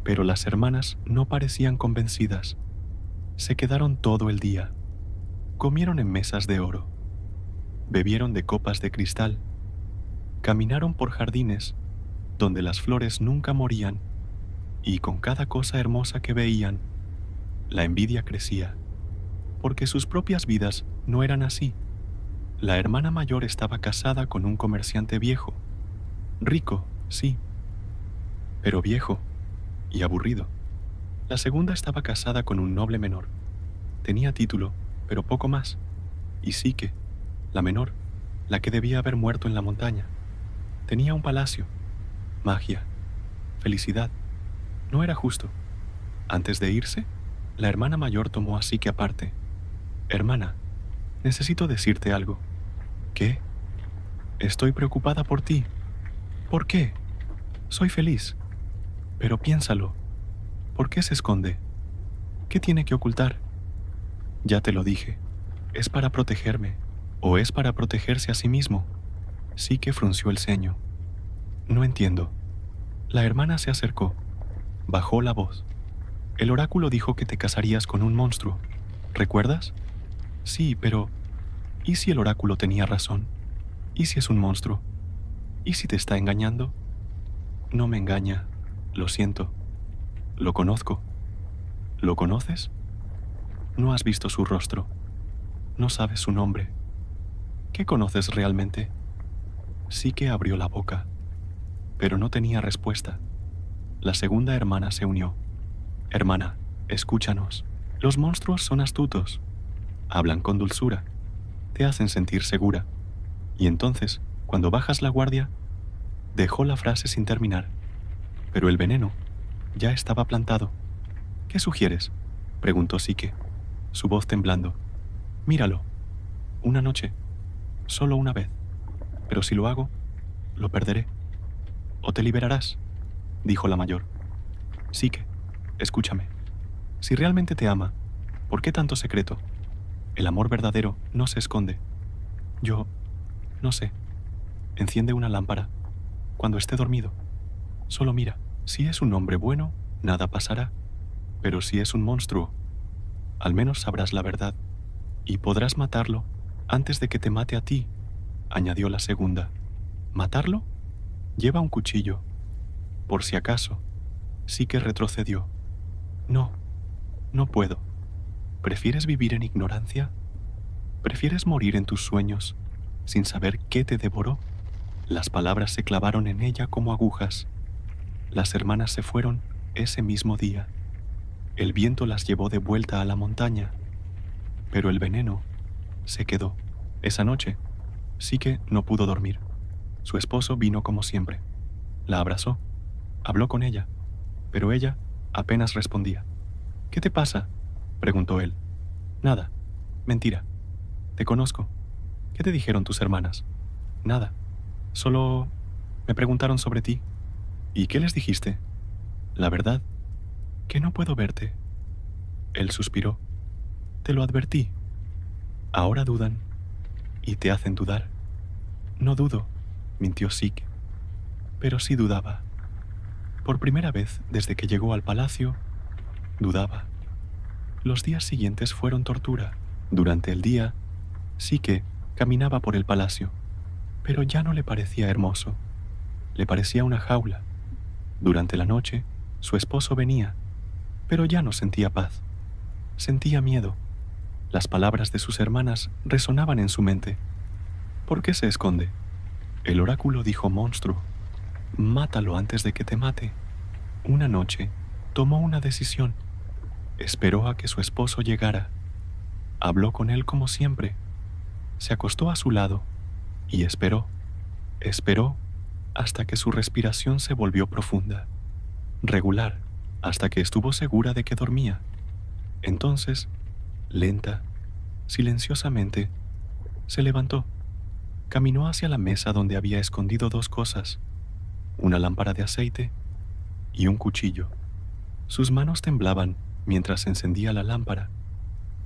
A: Pero las hermanas no parecían convencidas. Se quedaron todo el día. Comieron en mesas de oro. Bebieron de copas de cristal. Caminaron por jardines donde las flores nunca morían. y con cada cosa hermosa que veían, la envidia crecía, porque sus propias vidas no eran así. La hermana mayor estaba casada con un comerciante viejo, rico, sí, pero viejo y aburrido. La segunda estaba casada con un noble menor. Tenía título, pero poco más. Y Psique, la menor, la que debía haber muerto en la montaña, tenía un palacio, magia, felicidad. No era justo. Antes de irse, la hermana mayor tomó a Psique aparte. Hermana, necesito decirte algo. ¿Qué? Estoy preocupada por ti. ¿Por qué? Soy feliz. Pero piénsalo. ¿Por qué se esconde? ¿Qué tiene que ocultar? Ya te lo dije. ¿Es para protegerme o es para protegerse a sí mismo? Psique frunció el ceño. No entiendo. La hermana se acercó. Bajó la voz. El oráculo dijo que te casarías con un monstruo. ¿Recuerdas? Sí, pero ¿y si el oráculo tenía razón? ¿Y si es un monstruo? ¿Y si te está engañando? No me engaña. Lo siento. Lo conozco. ¿Lo conoces? No has visto su rostro. No sabes su nombre. ¿Qué conoces realmente? Psique abrió la boca, pero no tenía respuesta. La segunda hermana se unió. Hermana, escúchanos. Los monstruos son astutos. Hablan con dulzura. Te hacen sentir segura. Y entonces, cuando bajas la guardia, dejó la frase sin terminar. Pero el veneno ya estaba plantado. ¿Qué sugieres? Preguntó Psique, su voz temblando. Míralo. Una noche. Solo una vez. Pero si lo hago, lo perderé. O te liberarás, dijo la mayor. Psique, escúchame. Si realmente te ama, ¿por qué tanto secreto? El amor verdadero no se esconde. Yo, no sé. Enciende una lámpara. Cuando esté dormido, solo mira. Si es un hombre bueno, nada pasará. Pero si es un monstruo, al menos sabrás la verdad y podrás matarlo antes de que te mate a ti, añadió la segunda. ¿Matarlo? Lleva un cuchillo. Por si acaso. Psique retrocedió. No, no puedo. ¿Prefieres vivir en ignorancia? ¿Prefieres morir en tus sueños sin saber qué te devoró? Las palabras se clavaron en ella como agujas. Las hermanas se fueron ese mismo día. El viento las llevó de vuelta a la montaña, pero el veneno se quedó. Esa noche, Psique no pudo dormir. Su esposo vino como siempre. La abrazó, habló con ella, pero ella apenas respondía. ¿Qué te pasa?, preguntó él. Nada, mentira. Te conozco. ¿Qué te dijeron tus hermanas? Nada, solo me preguntaron sobre ti. ¿Y qué les dijiste? La verdad, que no puedo verte. Él suspiró. Te lo advertí. Ahora dudan y te hacen dudar. No dudo, mintió Psique, pero sí dudaba. Por primera vez desde que llegó al palacio, dudaba. Los días siguientes fueron tortura. Durante el día, Psique caminaba por el palacio, pero ya no le parecía hermoso. Le parecía una jaula. Durante la noche, su esposo venía, pero ya no sentía paz. Sentía miedo. Las palabras de sus hermanas resonaban en su mente. ¿Por qué se esconde? El oráculo dijo monstruo. Mátalo antes de que te mate. Una noche, tomó una decisión. Esperó a que su esposo llegara. Habló con él como siempre. Se acostó a su lado y esperó. Esperó hasta que su respiración se volvió profunda, regular, hasta que estuvo segura de que dormía. Entonces, lenta, silenciosamente, se levantó. Caminó hacia la mesa donde había escondido dos cosas, una lámpara de aceite y un cuchillo. Sus manos temblaban mientras encendía la lámpara.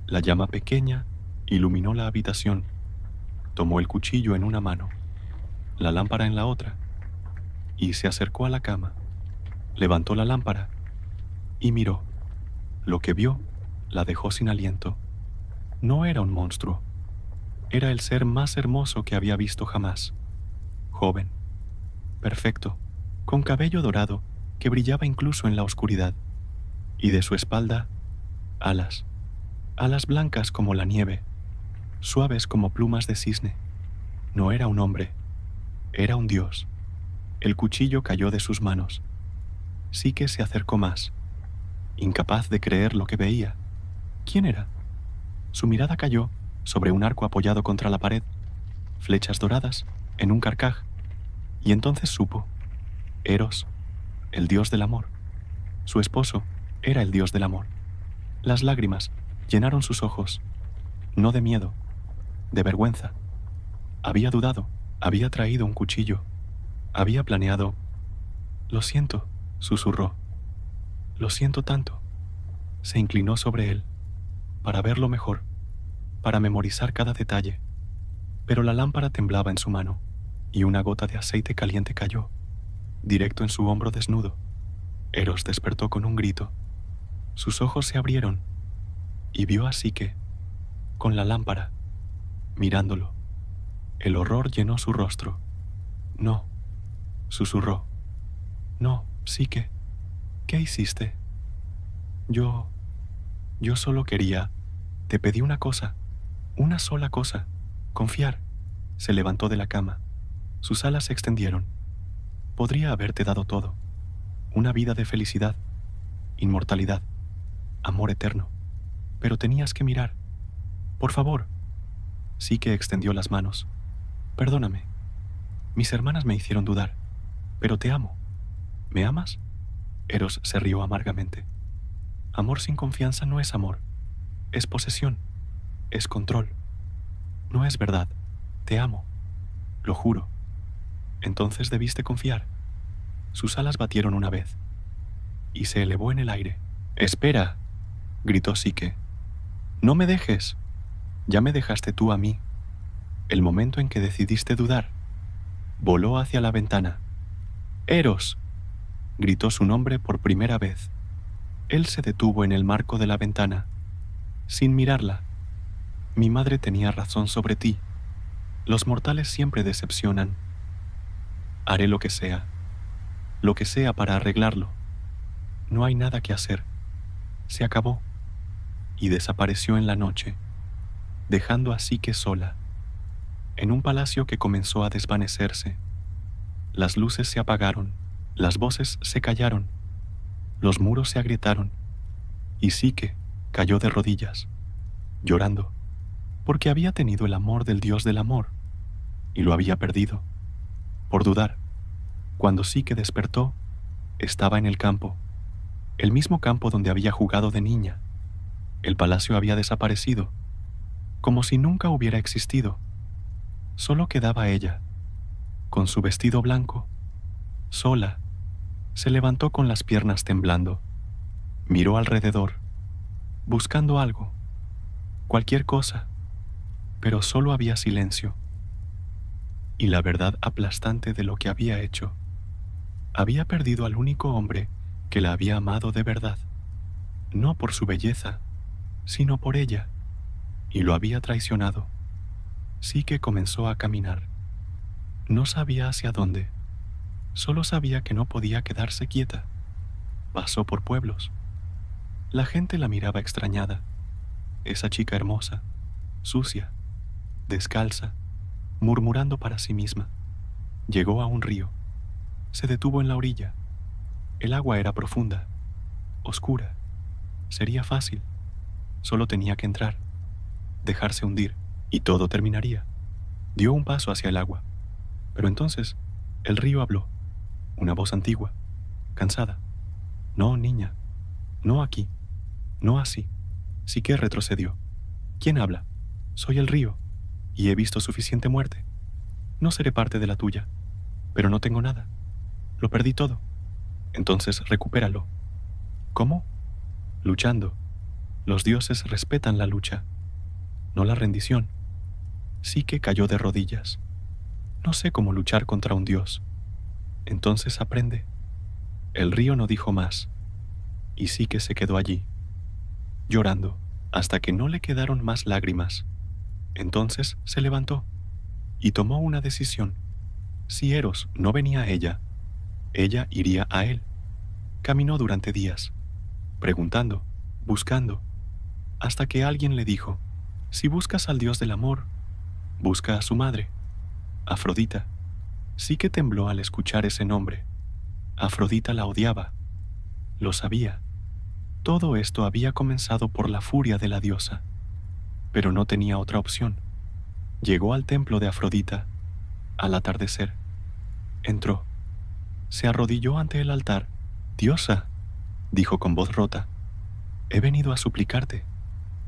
A: La llama pequeña iluminó la habitación. Tomó el cuchillo en una mano, la lámpara en la otra, y se acercó a la cama. Levantó la lámpara y miró. Lo que vio la dejó sin aliento. No era un monstruo. Era el ser más hermoso que había visto jamás. Joven, perfecto, con cabello dorado que brillaba incluso en la oscuridad, y de su espalda, alas, alas blancas como la nieve, suaves como plumas de cisne. No era un hombre, era un dios. El cuchillo cayó de sus manos. Psique se acercó más, incapaz de creer lo que veía. ¿Quién era? Su mirada cayó sobre un arco apoyado contra la pared, flechas doradas en un carcaj, y entonces supo. Eros, el dios del amor. Su esposo era el dios del amor. Las lágrimas llenaron sus ojos, no de miedo, de vergüenza. Había dudado, había traído un cuchillo, había planeado. Lo siento, susurró. Lo siento tanto. Se inclinó sobre él, para verlo mejor, para memorizar cada detalle. Pero la lámpara temblaba en su mano, y una gota de aceite caliente cayó, directo en su hombro desnudo. Eros despertó con un grito. Sus ojos se abrieron, y vio a Psique, con la lámpara, mirándolo. El horror llenó su rostro. No, susurró. No, Psique, ¿qué hiciste? Yo solo quería, te pedí una cosa, una sola cosa, confiar. Se levantó de la cama. Sus alas se extendieron. Podría haberte dado todo. Una vida de felicidad, inmortalidad, amor eterno. Pero tenías que mirar. Por favor. Psique extendió las manos. Perdóname. Mis hermanas me hicieron dudar, pero te amo. ¿Me amas? Eros se rió amargamente. Amor sin confianza no es amor. Es posesión. Es control. No es verdad. Te amo. Lo juro. Entonces debiste confiar. Sus alas batieron una vez, y se elevó en el aire. «Espera», gritó Psique. «No me dejes. Ya me dejaste tú a mí. El momento en que decidiste dudar». Voló hacia la ventana. «Eros», gritó su nombre por primera vez. Él se detuvo en el marco de la ventana, sin mirarla. «Mi madre tenía razón sobre ti. Los mortales siempre decepcionan. Haré lo que sea para arreglarlo. No hay nada que hacer. Se acabó». Y desapareció en la noche, dejando a Psique sola, en un palacio que comenzó a desvanecerse. Las luces se apagaron, las voces se callaron, los muros se agrietaron, y Psique cayó de rodillas, llorando, porque había tenido el amor del dios del amor, y lo había perdido, por dudar. Cuando Psique despertó, estaba en el campo, el mismo campo donde había jugado de niña. El palacio había desaparecido, como si nunca hubiera existido. Solo quedaba ella, con su vestido blanco, sola. Se levantó con las piernas temblando. Miró alrededor, buscando algo, cualquier cosa, pero solo había silencio. Y la verdad aplastante de lo que había hecho. Había perdido al único hombre que la había amado de verdad, no por su belleza, sino por ella, y lo había traicionado. Psique comenzó a caminar. No sabía hacia dónde, solo sabía que no podía quedarse quieta. Pasó por pueblos. La gente la miraba extrañada. Esa chica hermosa, sucia, descalza, murmurando para sí misma. Llegó a un río. Se detuvo en la orilla. El agua era profunda, oscura. Sería fácil. Solo tenía que entrar, dejarse hundir, y todo terminaría. Dio un paso hacia el agua. Pero entonces, el río habló. Una voz antigua, cansada. «No, niña. No aquí. No así». Psique retrocedió. «¿Quién habla? Soy el río, y he visto suficiente muerte. No seré parte de la tuya, pero no tengo nada. Lo perdí todo. Entonces recupéralo». «¿Cómo?» «Luchando. Los dioses respetan la lucha, no la rendición». Psique cayó de rodillas. «No sé cómo luchar contra un dios». «Entonces aprende». El río no dijo más, y Psique se quedó allí, llorando, hasta que no le quedaron más lágrimas. Entonces se levantó y tomó una decisión. Si Eros no venía a ella iría a él. Caminó durante días, preguntando, buscando, hasta que alguien le dijo: si buscas al Dios del amor, busca a su madre, Afrodita. Sí que tembló al escuchar ese nombre. Afrodita la odiaba. Lo sabía. Todo esto había comenzado por la furia de la diosa, pero no tenía otra opción. Llegó al templo de Afrodita al atardecer. Entró. Se arrodilló ante el altar. «Diosa», dijo con voz rota, «he venido a suplicarte».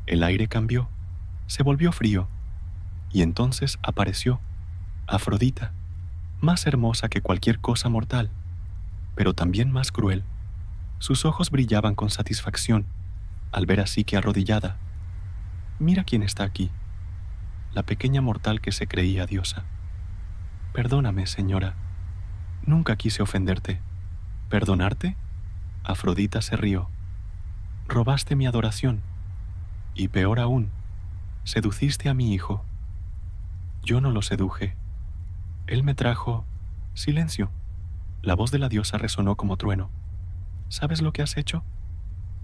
A: El aire cambió, se volvió frío, y entonces apareció Afrodita, más hermosa que cualquier cosa mortal, pero también más cruel. Sus ojos brillaban con satisfacción al ver a Psique arrodillada. «Mira quién está aquí», la pequeña mortal que se creía diosa. «Perdóname, señora. Nunca quise ofenderte». «¿Perdonarte?». Afrodita se rió. «Robaste mi adoración. Y peor aún, seduciste a mi hijo». «Yo no lo seduje. Él me trajo...». «Silencio». La voz de la diosa resonó como trueno. «¿Sabes lo que has hecho?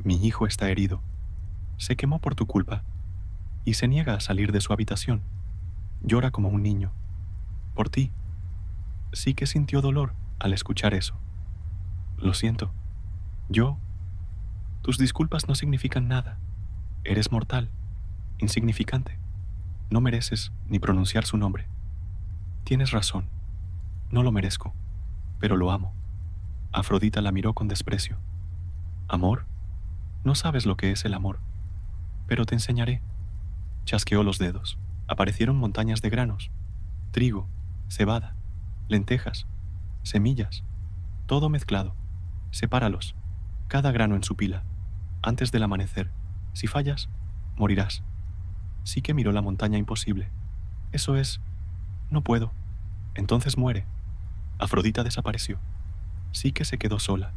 A: Mi hijo está herido. Se quemó por tu culpa. Y se niega a salir de su habitación. Llora como un niño. Por ti». Sí que sintió dolor al escuchar eso. «Lo siento. Tus disculpas no significan nada. Eres mortal, insignificante. No mereces ni pronunciar su nombre. Tienes razón. No lo merezco, pero lo amo». Afrodita la miró con desprecio. «¿Amor? No sabes lo que es el amor. Pero te enseñaré». Chasqueó los dedos. Aparecieron montañas de granos, trigo, cebada, lentejas, semillas, todo mezclado. «Sepáralos, cada grano en su pila, antes del amanecer. Si fallas, morirás». Sí que miró la montaña imposible. «Eso es... no puedo». «Entonces muere». Afrodita desapareció. Sí que se quedó sola,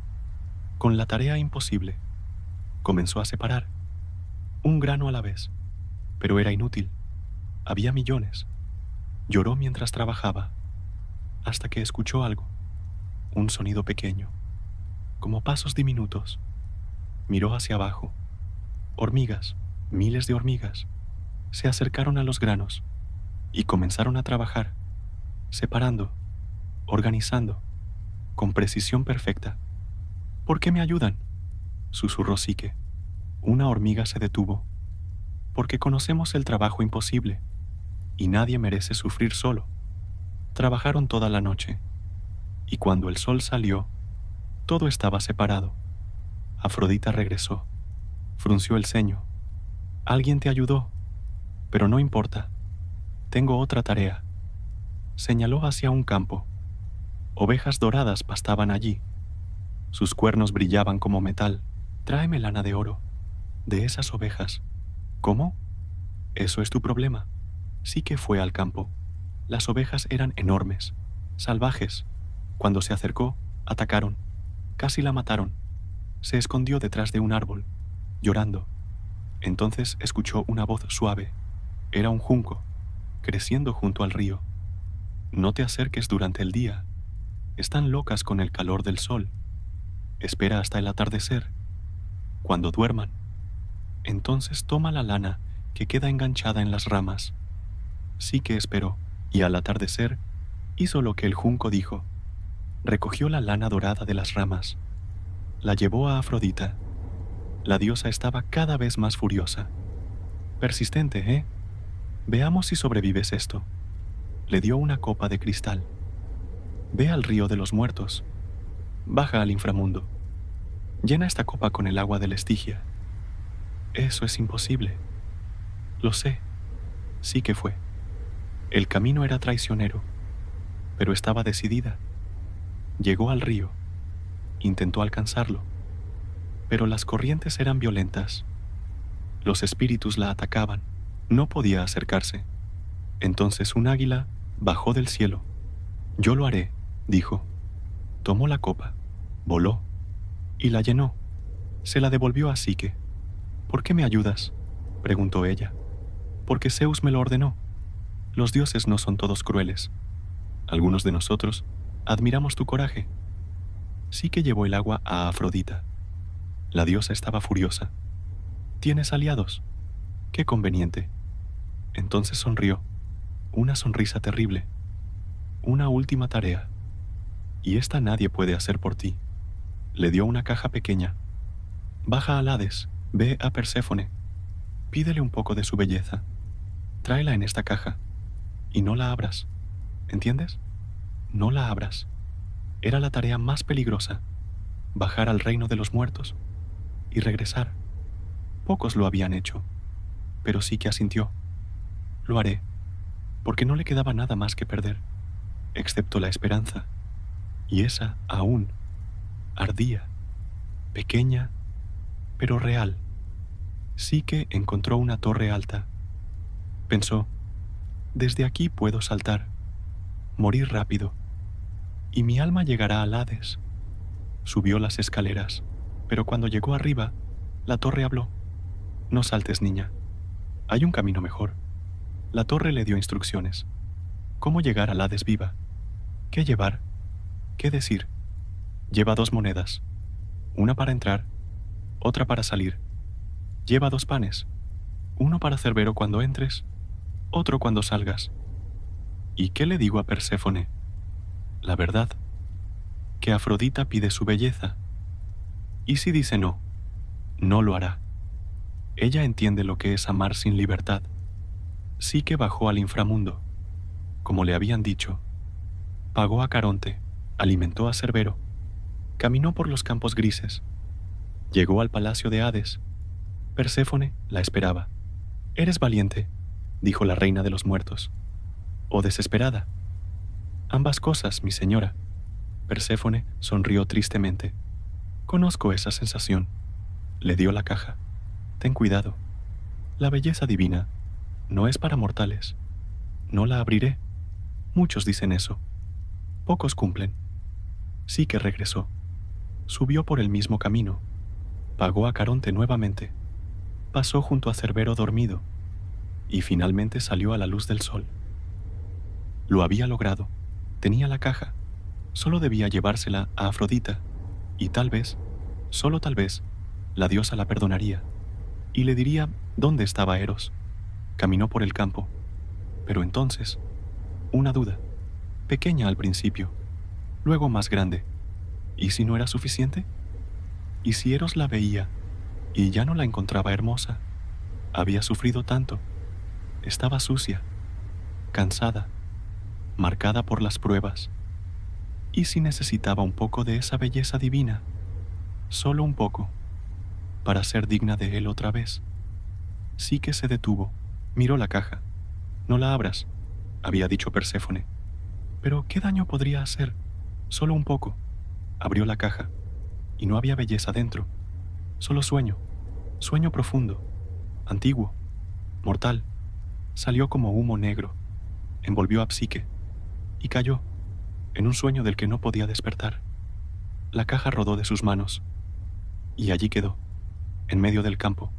A: con la tarea imposible. Comenzó a separar, un grano a la vez, pero era inútil. Había millones. Lloró mientras trabajaba, hasta que escuchó algo, un sonido pequeño, como pasos diminutos. Miró hacia abajo. Hormigas, miles de hormigas, se acercaron a los granos y comenzaron a trabajar, separando, organizando, con precisión perfecta. «¿Por qué me ayudan?», susurró Psique. Una hormiga se detuvo. «Porque conocemos el trabajo imposible, y nadie merece sufrir solo». Trabajaron toda la noche, y cuando el sol salió, todo estaba separado. Afrodita regresó, frunció el ceño. «Alguien te ayudó, pero no importa. Tengo otra tarea». Señaló hacia un campo. Ovejas doradas pastaban allí. Sus cuernos brillaban como metal. «Tráeme lana de oro, de esas ovejas». «¿Cómo? Eso es tu problema». Sí que fue al campo. Las ovejas eran enormes, salvajes. Cuando se acercó, atacaron. Casi la mataron. Se escondió detrás de un árbol, llorando. Entonces escuchó una voz suave. Era un junco, creciendo junto al río. «No te acerques durante el día. Están locas con el calor del sol. Espera hasta el atardecer. Cuando duerman, entonces toma la lana que queda enganchada en las ramas». Sí que esperó, y al atardecer hizo lo que el junco dijo. Recogió la lana dorada de las ramas. La llevó a Afrodita. La diosa estaba cada vez más furiosa. «Persistente, ¿eh? Veamos si sobrevives esto». Le dio una copa de cristal. «Ve al río de los muertos. Baja al inframundo. Llena esta copa con el agua del Estigia». «Eso es imposible». «Lo sé». Sí que fue. El camino era traicionero, pero estaba decidida. Llegó al río. Intentó alcanzarlo, pero las corrientes eran violentas. Los espíritus la atacaban. No podía acercarse. Entonces un águila bajó del cielo. «Yo lo haré», dijo. Tomó la copa, voló y la llenó. Se la devolvió a Psique. «¿Por qué me ayudas?», preguntó ella. «Porque Zeus me lo ordenó. Los dioses no son todos crueles. Algunos de nosotros admiramos tu coraje». sí que llevó el agua a Afrodita. La diosa estaba furiosa. ¿Tienes aliados? Qué conveniente. Entonces sonrió, una sonrisa terrible. Una última tarea. Y esta nadie puede hacer por ti. Le dio una caja pequeña. Baja al Hades, ve a Perséfone. Pídele un poco de su belleza. Tráela en esta caja. Y no la abras. ¿Entiendes? No la abras. Era la tarea más peligrosa. Bajar al reino de los muertos y regresar. Pocos lo habían hecho, pero sí que asintió. Lo haré, porque no le quedaba nada más que perder, excepto la esperanza. Y esa aún ardía, pequeña, pero real. Sí que encontró una torre alta. Pensó, desde aquí puedo saltar, morir rápido, y mi alma llegará al Hades. Subió las escaleras, pero cuando llegó arriba, la torre habló. No saltes, niña. Hay un camino mejor. La torre le dio instrucciones. ¿Cómo llegar al Hades viva? ¿Qué llevar? ¿Qué decir? Lleva 2 monedas. Una para entrar, otra para salir. Lleva 2 panes. Uno para Cerbero cuando entres, otro cuando salgas. ¿Y qué le digo a Perséfone? La verdad, que Afrodita pide su belleza. ¿Y si dice no? No lo hará. Ella entiende lo que es amar sin libertad. Sí que bajó al inframundo, como le habían dicho. Pagó a Caronte, alimentó a Cerbero, caminó por los campos grises. Llegó al palacio de Hades. Perséfone la esperaba. «Eres valiente», dijo la reina de los muertos. «¿O desesperada?» «Ambas cosas, mi señora». Perséfone sonrió tristemente. «Conozco esa sensación». Le dio la caja. «Ten cuidado. La belleza divina no es para mortales. No la abriré. Muchos dicen eso. Pocos cumplen». Sí que regresó. Subió por el mismo camino. Pagó a Caronte nuevamente. Pasó junto a Cerbero dormido. Y finalmente salió a la luz del sol. Lo había logrado. Tenía la caja. Solo debía llevársela a Afrodita. Y tal vez, solo tal vez, la diosa la perdonaría. Y le diría dónde estaba Eros. Caminó por el campo. Pero entonces, una duda. Pequeña al principio. Luego más grande. ¿Y si no era suficiente? ¿Y si Eros la veía y ya no la encontraba hermosa? Había sufrido tanto. Estaba sucia, cansada, marcada por las pruebas. ¿Y si necesitaba un poco de esa belleza divina? Solo un poco, para ser digna de él otra vez. Sí que se detuvo, miró la caja. «No la abras», había dicho Perséfone. «Pero ¿qué daño podría hacer? Solo un poco». Abrió la caja, y no había belleza dentro. Solo sueño, sueño profundo, antiguo, mortal. Salió como humo negro, envolvió a Psique, y cayó, en un sueño del que no podía despertar. La caja rodó de sus manos, y allí quedó, en medio del campo,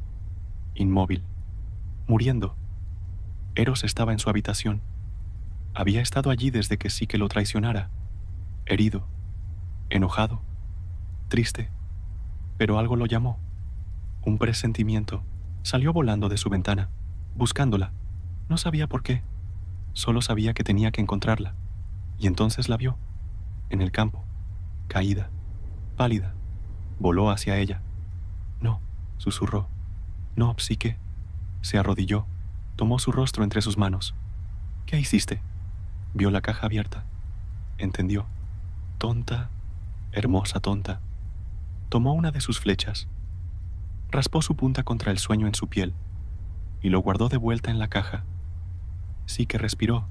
A: inmóvil, muriendo. Eros estaba en su habitación. Había estado allí desde que Psique lo traicionara, herido, enojado, triste, pero algo lo llamó. Un presentimiento. Salió volando de su ventana, buscándola. No sabía por qué, solo sabía que tenía que encontrarla. Y entonces la vio, en el campo, caída, pálida. Voló hacia ella. «No», susurró. «No, Psique». Se arrodilló, tomó su rostro entre sus manos. «¿Qué hiciste?» Vio la caja abierta. Entendió. Tonta, hermosa tonta. Tomó una de sus flechas, raspó su punta contra el sueño en su piel y lo guardó de vuelta en la caja. Sí que respiró.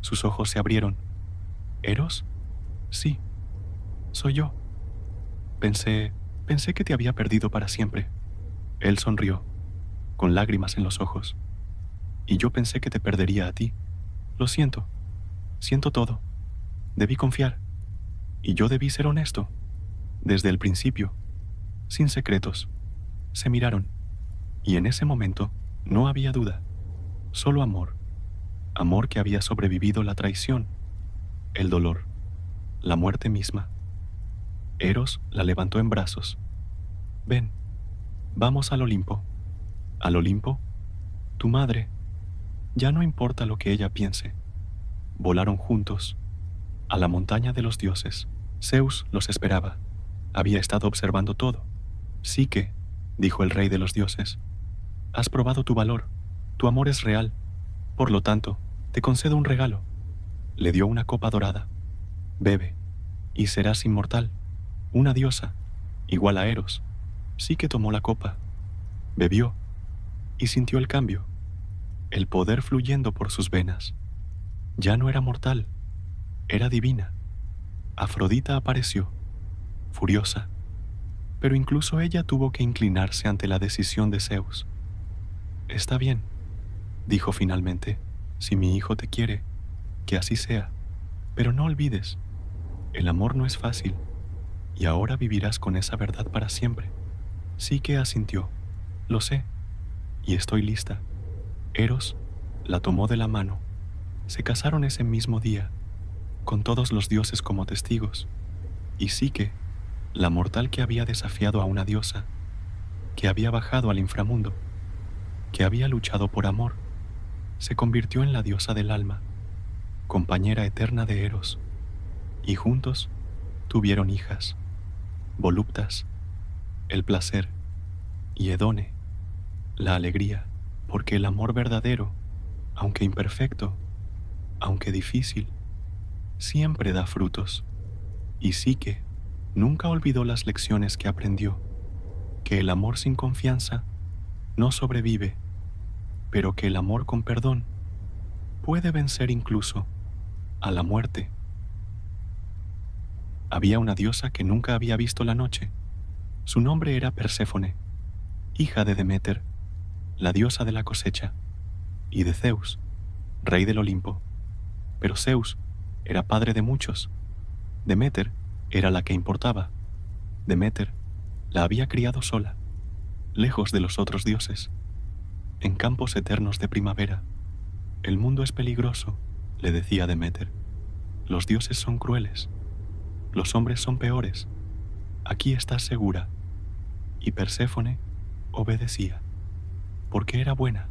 A: Sus ojos se abrieron. «¿Eros?» «Sí, soy yo. Pensé que te había perdido para siempre». Él sonrió, con lágrimas en los ojos. «Y yo pensé que te perdería a ti. Lo siento. Siento todo. Debí confiar. Y yo debí ser honesto. Desde el principio. Sin secretos». Se miraron. Y en ese momento no había duda. Solo amor. Amor que había sobrevivido la traición, el dolor, la muerte misma. Eros la levantó en brazos. Ven, vamos al Olimpo. ¿Al Olimpo? Tu madre. Ya no importa lo que ella piense. Volaron juntos a la montaña de los dioses. Zeus los esperaba. Había estado observando todo. Psique, dijo el rey de los dioses, has probado tu valor. Tu amor es real. Por lo tanto, te concedo un regalo. Le dio una copa dorada. Bebe, y serás inmortal. Una diosa, igual a Eros. Psique tomó la copa, bebió, y sintió el cambio, el poder fluyendo por sus venas. Ya no era mortal, era divina. Afrodita apareció, furiosa, pero incluso ella tuvo que inclinarse ante la decisión de Zeus. Está bien, dijo finalmente, si mi hijo te quiere, que así sea, pero no olvides, el amor no es fácil, y ahora vivirás con esa verdad para siempre. Sí que asintió, lo sé, y estoy lista. Eros la tomó de la mano. Se casaron ese mismo día, con todos los dioses como testigos, y Psique, la mortal que había desafiado a una diosa, que había bajado al inframundo, que había luchado por amor, se convirtió en la diosa del alma, compañera eterna de Eros, y juntos tuvieron hijas, Voluptas, el placer, y Edone, la alegría, porque el amor verdadero, aunque imperfecto, aunque difícil, siempre da frutos. Y Psique nunca olvidó las lecciones que aprendió, que el amor sin confianza no sobrevive, pero que el amor con perdón puede vencer incluso a la muerte. Había una diosa que nunca había visto la noche. Su nombre era Perséfone, hija de Deméter, la diosa de la cosecha, y de Zeus, rey del Olimpo. Pero Zeus era padre de muchos. Deméter era la que importaba. Deméter la había criado sola, lejos de los otros dioses, en campos eternos de primavera. El mundo es peligroso, le decía Deméter. Los dioses son crueles. Los hombres son peores. Aquí estás segura. Y Perséfone obedecía, porque era buena,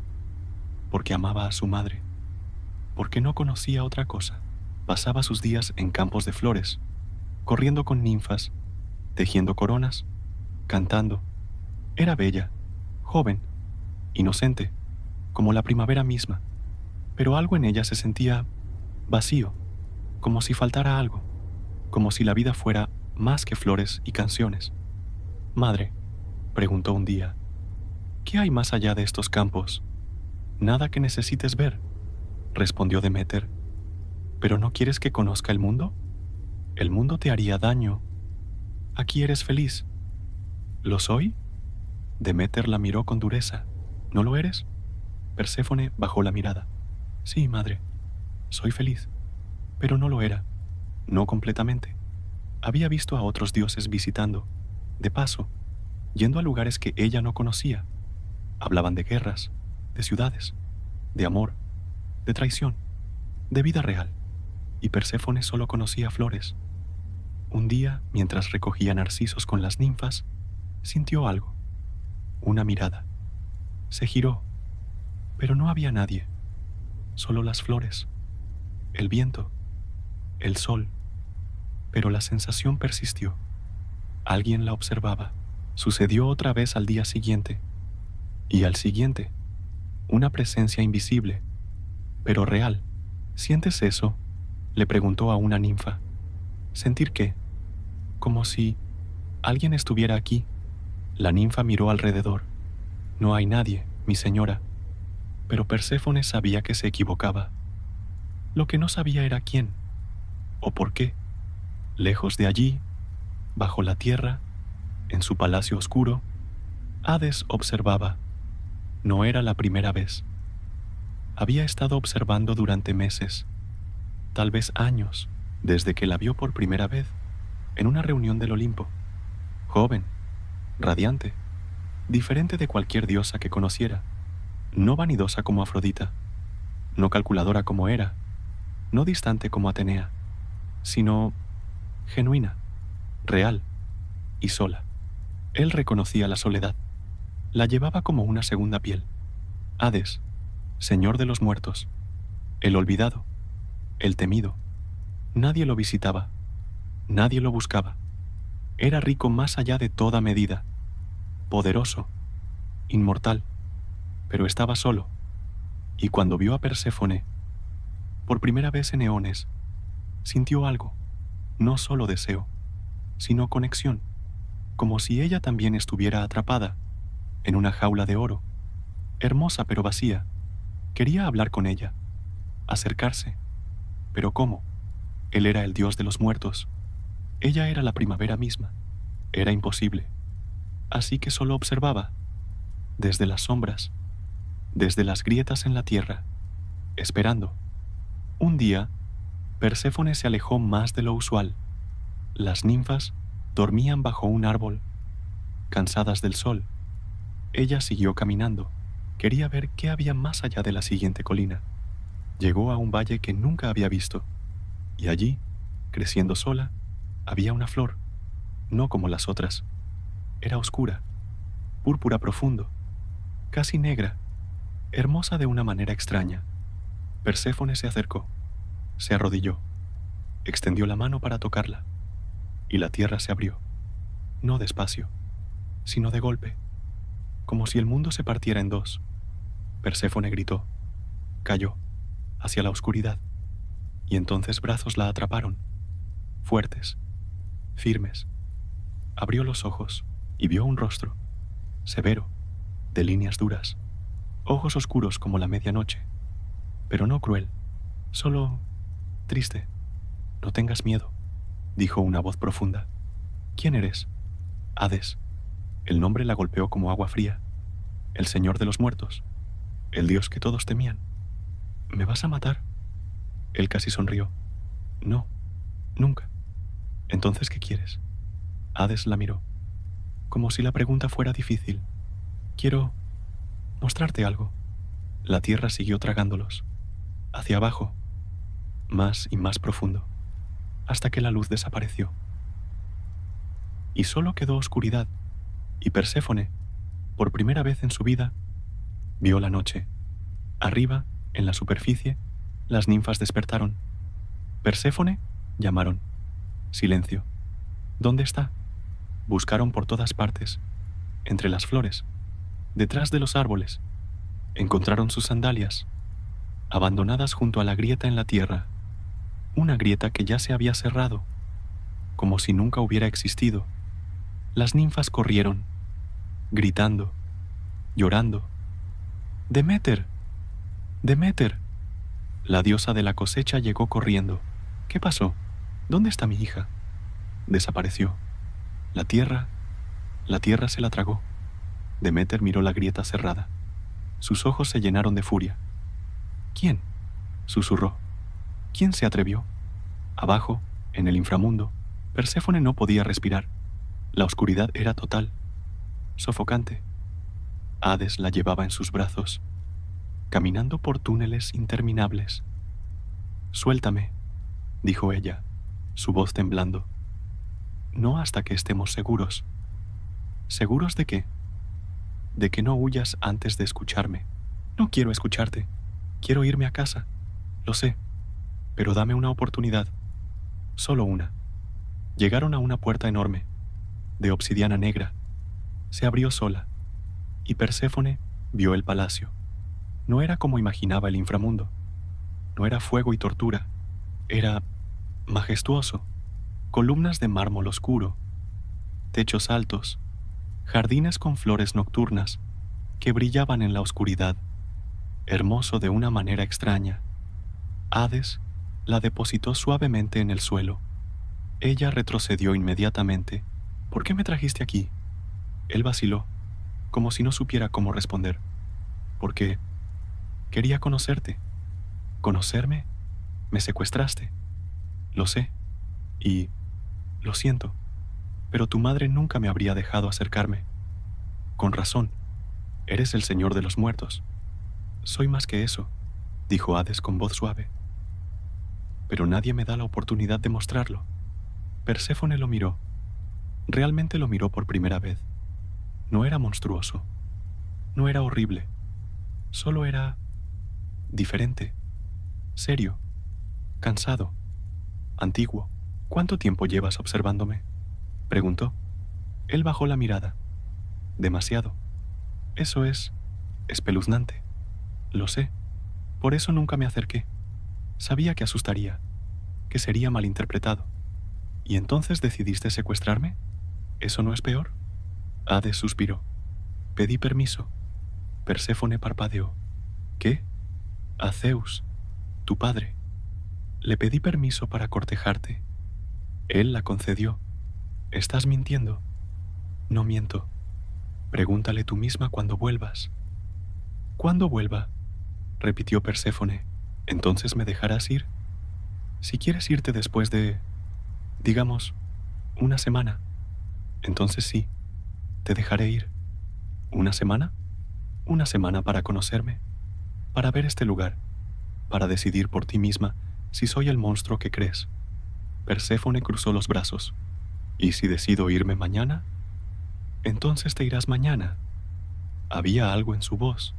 A: porque amaba a su madre, porque no conocía otra cosa. Pasaba sus días en campos de flores, corriendo con ninfas, tejiendo coronas, cantando. Era bella, joven, inocente, como la primavera misma, pero algo en ella se sentía vacío, como si faltara algo, como si la vida fuera más que flores y canciones. Madre, preguntó un día, ¿qué hay más allá de estos campos? Nada que necesites ver, respondió Deméter. ¿Pero no quieres que conozca el mundo? El mundo te haría daño. Aquí eres feliz. ¿Lo soy? Deméter la miró con dureza. ¿No lo eres? Perséfone bajó la mirada. Sí, madre, soy feliz. Pero no lo era. No completamente. Había visto a otros dioses visitando, de paso, yendo a lugares que ella no conocía. Hablaban de guerras, de ciudades, de amor, de traición, de vida real. Y Perséfone solo conocía flores. Un día, mientras recogía narcisos con las ninfas, sintió algo, una mirada. Se giró, pero no había nadie, solo las flores, el viento, el sol. Pero la sensación persistió. Alguien la observaba. Sucedió otra vez al día siguiente, y al siguiente, una presencia invisible, pero real. ¿Sientes eso?, le preguntó a una ninfa. ¿Sentir qué? Como si alguien estuviera aquí. La ninfa miró alrededor. No hay nadie, mi señora. Pero Perséfone sabía que se equivocaba. Lo que no sabía era quién, o por qué. Lejos de allí, bajo la tierra, en su palacio oscuro, Hades observaba. No era la primera vez. Había estado observando durante meses, tal vez años, desde que la vio por primera vez en una reunión del Olimpo. Joven, radiante, diferente de cualquier diosa que conociera, no vanidosa como Afrodita, no calculadora como Hera, no distante como Atenea, sino genuina, real, y sola. Él reconocía la soledad. La llevaba como una segunda piel. Hades, señor de los muertos, el olvidado, el temido. Nadie lo visitaba, nadie lo buscaba. Era rico más allá de toda medida, poderoso, inmortal, pero estaba solo. Y cuando vio a Perséfone, por primera vez en eones, sintió algo, no solo deseo, sino conexión, como si ella también estuviera atrapada en una jaula de oro, hermosa pero vacía. Quería hablar con ella, acercarse, pero ¿cómo? Él era el dios de los muertos, ella era la primavera misma. Era imposible, así que solo observaba, desde las sombras, desde las grietas en la tierra, esperando. Un día, Perséfone se alejó más de lo usual. Las ninfas dormían bajo un árbol, cansadas del sol. Ella siguió caminando. Quería ver qué había más allá de la siguiente colina. Llegó a un valle que nunca había visto, y allí, creciendo sola, había una flor, no como las otras. Era oscura, púrpura profundo, casi negra, hermosa de una manera extraña. Perséfone se acercó, se arrodilló, extendió la mano para tocarla, y la tierra se abrió, no despacio, sino de golpe, como si el mundo se partiera en dos. Perséfone gritó, cayó, hacia la oscuridad, y entonces brazos la atraparon, fuertes, firmes. Abrió los ojos y vio un rostro, severo, de líneas duras, ojos oscuros como la medianoche, pero no cruel, solo triste. No tengas miedo, dijo una voz profunda. ¿Quién eres? Hades. El nombre la golpeó como agua fría. El señor de los muertos, el dios que todos temían. ¿Me vas a matar? Él casi sonrió. No, nunca. ¿Entonces qué quieres? Hades la miró, como si la pregunta fuera difícil. Quiero mostrarte algo. La tierra siguió tragándolos, hacia abajo, más y más profundo, hasta que la luz desapareció. Y solo quedó oscuridad, y Perséfone, por primera vez en su vida, vio la noche. Arriba, en la superficie, las ninfas despertaron. «Perséfone», llamaron. Silencio. ¿Dónde está? Buscaron por todas partes, entre las flores, detrás de los árboles. Encontraron sus sandalias, abandonadas junto a la grieta en la tierra, una grieta que ya se había cerrado, como si nunca hubiera existido. Las ninfas corrieron, gritando, llorando. «¡Deméter! ¡Deméter!». La diosa de la cosecha llegó corriendo. «¿Qué pasó? ¿Dónde está mi hija?». Desapareció. La tierra se la tragó. Deméter miró la grieta cerrada. Sus ojos se llenaron de furia. «¿Quién?», susurró. «¿Quién se atrevió?». Abajo, en el inframundo, Perséfone no podía respirar. La oscuridad era total, sofocante. Hades la llevaba en sus brazos, caminando por túneles interminables. «Suéltame», dijo ella, su voz temblando. «No hasta que estemos seguros». «¿Seguros de qué?». «De que no huyas antes de escucharme». «No quiero escucharte. Quiero irme a casa. Lo sé. Pero dame una oportunidad. Solo una». Llegaron a una puerta enorme, de obsidiana negra. Se abrió sola, y Perséfone vio el palacio. No era como imaginaba el inframundo. No era fuego y tortura. Era majestuoso. Columnas de mármol oscuro, techos altos, jardines con flores nocturnas que brillaban en la oscuridad, hermoso de una manera extraña. Hades la depositó suavemente en el suelo. Ella retrocedió inmediatamente. «¿Por qué me trajiste aquí?». Él vaciló, como si no supiera cómo responder. «Porque quería conocerte». «¿Conocerme? Me secuestraste». «Lo sé. Y lo siento. Pero tu madre nunca me habría dejado acercarme». «Con razón. Eres el señor de los muertos». «Soy más que eso», dijo Hades con voz suave. «Pero nadie me da la oportunidad de mostrarlo». Perséfone lo miró. Realmente lo miró por primera vez. No era monstruoso, no era horrible, solo era diferente, serio, cansado, antiguo. ¿Cuánto tiempo llevas observándome?, preguntó. Él bajó la mirada. Demasiado. Eso es espeluznante. Lo sé. Por eso nunca me acerqué. Sabía que asustaría, que sería malinterpretado. ¿Y entonces decidiste secuestrarme? ¿Eso no es peor? Hades suspiró. Pedí permiso. Perséfone parpadeó. ¿Qué? A Zeus, tu padre. Le pedí permiso para cortejarte. Él la concedió. ¿Estás mintiendo? No miento. Pregúntale tú misma cuando vuelvas. ¿Cuándo vuelva?, repitió Perséfone. ¿Entonces me dejarás ir? Si quieres irte después de, digamos, una semana, entonces sí, te dejaré ir. ¿Una semana? Una semana para conocerme, para ver este lugar, para decidir por ti misma si soy el monstruo que crees. Perséfone cruzó los brazos. ¿Y si decido irme mañana? Entonces te irás mañana. Había algo en su voz.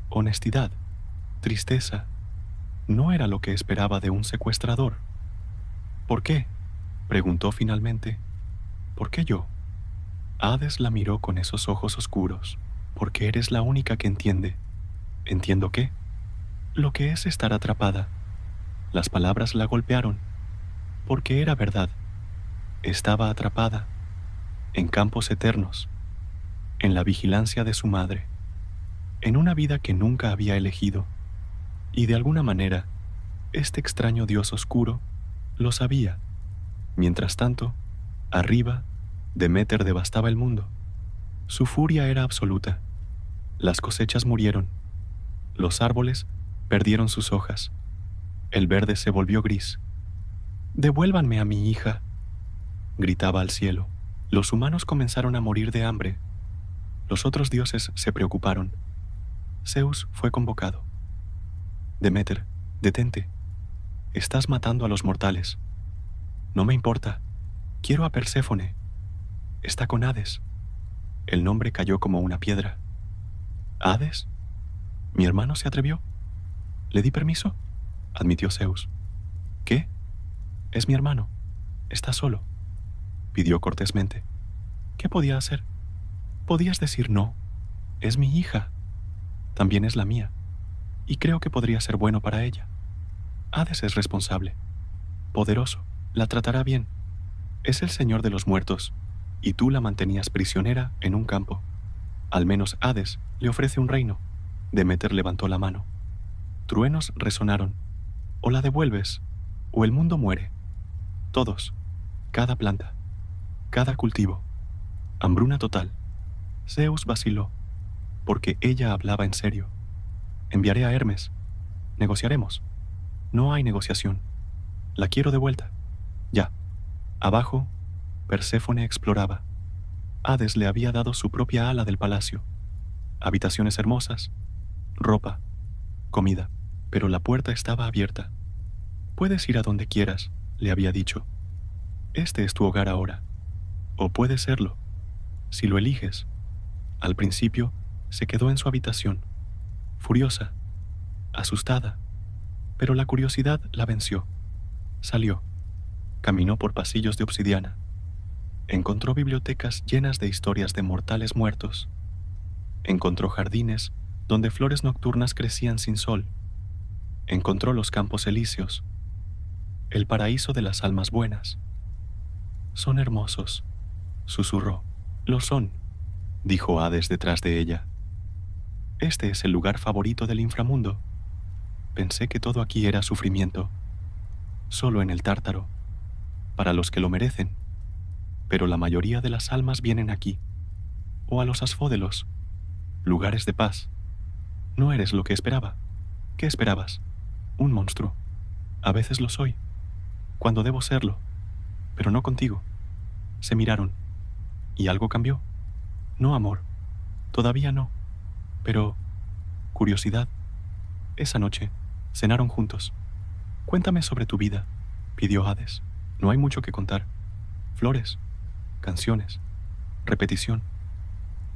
A: Honestidad, tristeza. No era lo que esperaba de un secuestrador. ¿Por qué?, preguntó finalmente. ¿Por qué yo? Hades la miró con esos ojos oscuros. Porque eres la única que entiende. ¿Entiendo qué? Lo que es estar atrapada. Las palabras la golpearon. Porque era verdad. Estaba atrapada. En campos eternos. En la vigilancia de su madre. En una vida que nunca había elegido. Y de alguna manera, este extraño dios oscuro lo sabía. Mientras tanto, arriba, Deméter devastaba el mundo. Su furia era absoluta. Las cosechas murieron. Los árboles perdieron sus hojas. El verde se volvió gris. «Devuélvanme a mi hija», gritaba al cielo. Los humanos comenzaron a morir de hambre. Los otros dioses se preocuparon. Zeus fue convocado. «Deméter, detente. Estás matando a los mortales». «No me importa. Quiero a Perséfone. Está con Hades». El nombre cayó como una piedra. «¿Hades? ¿Mi hermano se atrevió? ¿Le di permiso?», admitió Zeus. «¿Qué? Es mi hermano. Está solo», pidió cortésmente. ¿Qué podía hacer? Podías decir no. Es mi hija. También es la mía. Y creo que podría ser bueno para ella. Hades es responsable, poderoso, la tratará bien. Es el señor de los muertos, y tú la mantenías prisionera en un campo. Al menos Hades le ofrece un reino. Deméter levantó la mano. Truenos resonaron. O la devuelves, o el mundo muere. Todos, cada planta, cada cultivo. Hambruna total. Zeus vaciló, porque ella hablaba en serio. Enviaré a Hermes. Negociaremos. No hay negociación. La quiero de vuelta. Ya. Abajo, Perséfone exploraba. Hades le había dado su propia ala del palacio. Habitaciones hermosas, ropa, comida. Pero la puerta estaba abierta. Puedes ir a donde quieras, le había dicho. Este es tu hogar ahora. O puede serlo, si lo eliges. Al principio, se quedó en su habitación, furiosa, asustada, pero la curiosidad la venció. Salió, caminó por pasillos de obsidiana. Encontró bibliotecas llenas de historias de mortales muertos. Encontró jardines donde flores nocturnas crecían sin sol. Encontró los campos elíseos, el paraíso de las almas buenas. Son hermosos, susurró. Lo son, dijo Hades detrás de ella. Este es el lugar favorito del inframundo. Pensé que todo aquí era sufrimiento. Solo en el Tártaro, para los que lo merecen. Pero la mayoría de las almas vienen aquí, o a los asfódelos, lugares de paz. No eres lo que esperaba. ¿Qué esperabas? Un monstruo. A veces lo soy, cuando debo serlo, pero no contigo. Se miraron, y algo cambió. No amor, todavía no, pero curiosidad. Esa noche cenaron juntos. Cuéntame sobre tu vida, pidió Hades. No hay mucho que contar. Flores, canciones, repetición.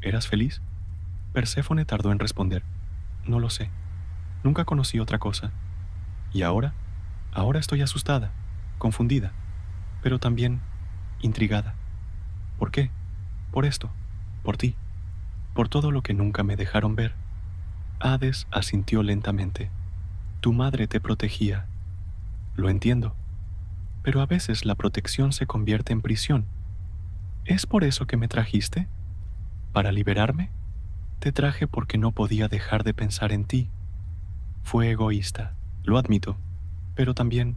A: ¿Eras feliz? Perséfone tardó en responder. No lo sé. Nunca conocí otra cosa. ¿Y ahora? Ahora estoy asustada, confundida, pero también intrigada. ¿Por qué? Por esto, por ti, por todo lo que nunca me dejaron ver. Hades asintió lentamente. Tu madre te protegía. Lo entiendo, pero a veces la protección se convierte en prisión. ¿Es por eso que me trajiste? ¿Para liberarme? Te traje porque no podía dejar de pensar en ti. Fue egoísta, lo admito, pero también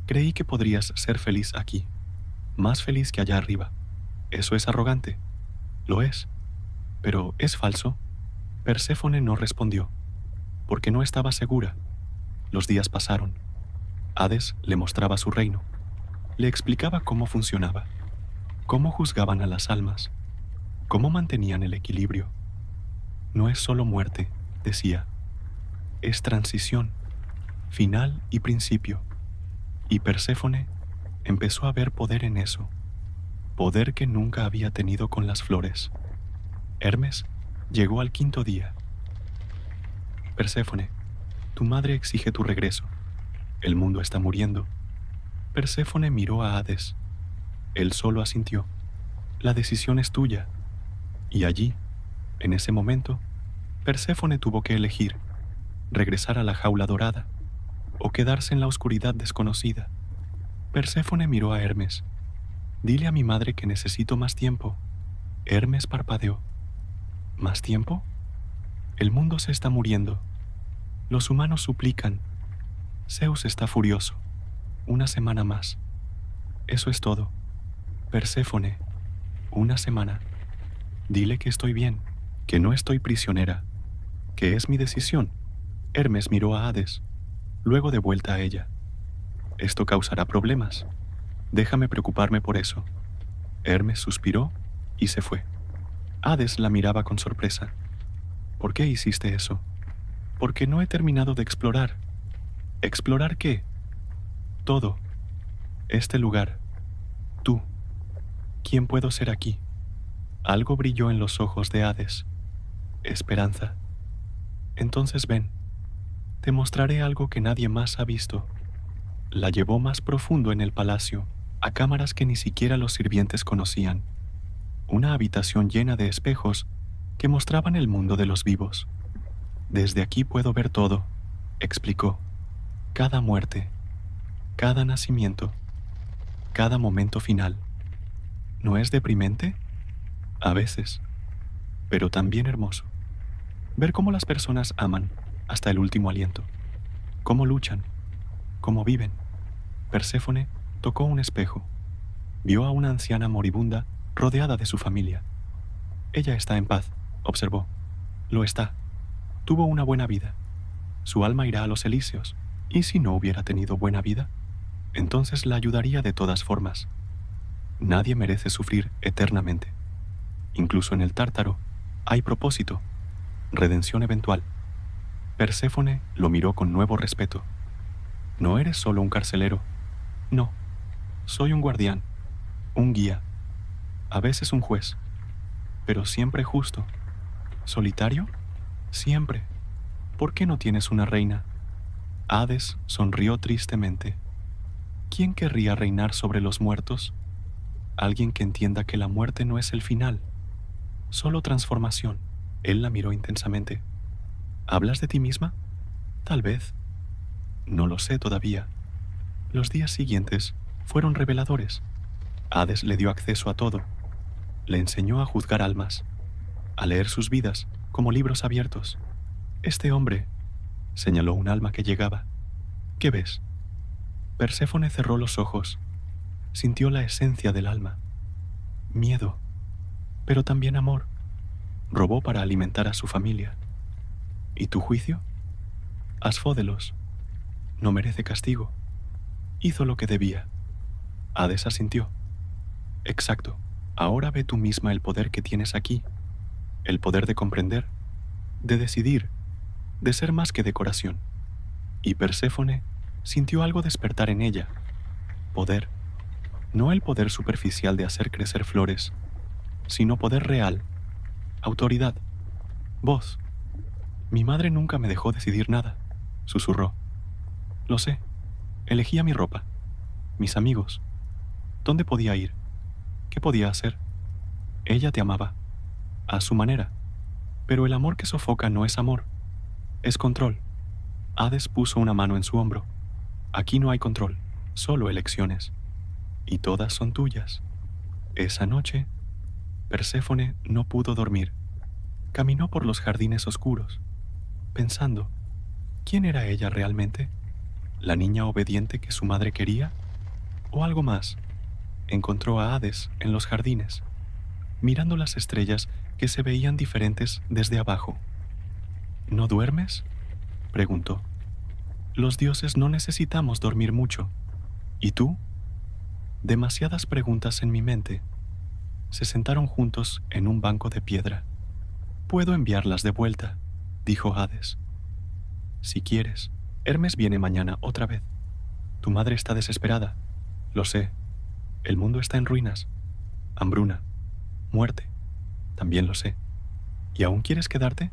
A: creí que podrías ser feliz aquí, más feliz que allá arriba. ¿Eso es arrogante? Lo es, pero ¿es falso? Perséfone no respondió, porque no estaba segura. Los días pasaron. Hades le mostraba su reino, le explicaba cómo funcionaba, cómo juzgaban a las almas, cómo mantenían el equilibrio. No es solo muerte, decía, es transición, final y principio. Y Perséfone empezó a ver poder en eso, poder que nunca había tenido con las flores. Hermes llegó al quinto día. Perséfone, tu madre exige tu regreso. El mundo está muriendo. Perséfone miró a Hades. Él solo asintió. La decisión es tuya. Y allí, en ese momento, Perséfone tuvo que elegir regresar a la jaula dorada o quedarse en la oscuridad desconocida. Perséfone miró a Hermes. Dile a mi madre que necesito más tiempo. Hermes parpadeó. ¿Más tiempo? El mundo se está muriendo. Los humanos suplican. Zeus está furioso. Una semana más. Eso es todo. Perséfone, una semana. Dile que estoy bien, que no estoy prisionera, que es mi decisión. Hermes miró a Hades, luego de vuelta a ella. Esto causará problemas. Déjame preocuparme por eso. Hermes suspiró y se fue. Hades la miraba con sorpresa. ¿Por qué hiciste eso? Porque no he terminado de explorar. ¿Explorar qué? Todo. Este lugar. Tú. ¿Quién puedo ser aquí? Algo brilló en los ojos de Hades. Esperanza. Entonces ven. Te mostraré algo que nadie más ha visto. La llevó más profundo en el palacio, a cámaras que ni siquiera los sirvientes conocían. Una habitación llena de espejos que mostraban el mundo de los vivos. Desde aquí puedo ver todo, explicó. Cada muerte, cada nacimiento, cada momento final. ¿No es deprimente? A veces, pero también hermoso. Ver cómo las personas aman hasta el último aliento, cómo luchan, cómo viven. Perséfone tocó un espejo. Vio a una anciana moribunda rodeada de su familia. Ella está en paz, observó. Lo está. Tuvo una buena vida. Su alma irá a los Elíseos. ¿Y si no hubiera tenido buena vida? Entonces la ayudaría de todas formas. Nadie merece sufrir eternamente. Incluso en el Tártaro hay propósito, redención eventual. Perséfone lo miró con nuevo respeto. No eres solo un carcelero. No, soy un guardián, un guía, a veces un juez, pero siempre justo. ¿Solitario? Siempre. ¿Por qué no tienes una reina? Hades sonrió tristemente. ¿Quién querría reinar sobre los muertos? Alguien que entienda que la muerte no es el final, solo transformación. Él la miró intensamente. ¿Hablas de ti misma? Tal vez. No lo sé todavía. Los días siguientes fueron reveladores. Hades le dio acceso a todo. Le enseñó a juzgar almas, a leer sus vidas como libros abiertos. Este hombre, señaló un alma que llegaba. ¿Qué ves? Perséfone cerró los ojos. Sintió la esencia del alma. Miedo, pero también amor. Robó para alimentar a su familia. ¿Y tu juicio? Asfódelos. No merece castigo. Hizo lo que debía. Hades asintió. Exacto. Ahora ve tú misma el poder que tienes aquí. El poder de comprender, de decidir, de ser más que decoración. Y Perséfone sintió algo despertar en ella. Poder. No el poder superficial de hacer crecer flores, sino poder real, autoridad, voz. Mi madre nunca me dejó decidir nada, susurró. Lo sé, elegía mi ropa, mis amigos, dónde podía ir, qué podía hacer. Ella te amaba, a su manera, pero el amor que sofoca no es amor, es control. Hades puso una mano en su hombro. Aquí no hay control, solo elecciones, y todas son tuyas. Esa noche, Perséfone no pudo dormir. Caminó por los jardines oscuros, pensando, ¿quién era ella realmente? ¿La niña obediente que su madre quería? ¿O algo más? Encontró a Hades en los jardines, mirando las estrellas que se veían diferentes desde abajo. ¿No duermes?, preguntó. Los dioses no necesitamos dormir mucho. ¿Y tú? Demasiadas preguntas en mi mente. Se sentaron juntos en un banco de piedra. Puedo enviarlas de vuelta, dijo Hades. Si quieres, Hermes viene mañana otra vez. Tu madre está desesperada. Lo sé. El mundo está en ruinas. Hambruna. Muerte. También lo sé. ¿Y aún quieres quedarte?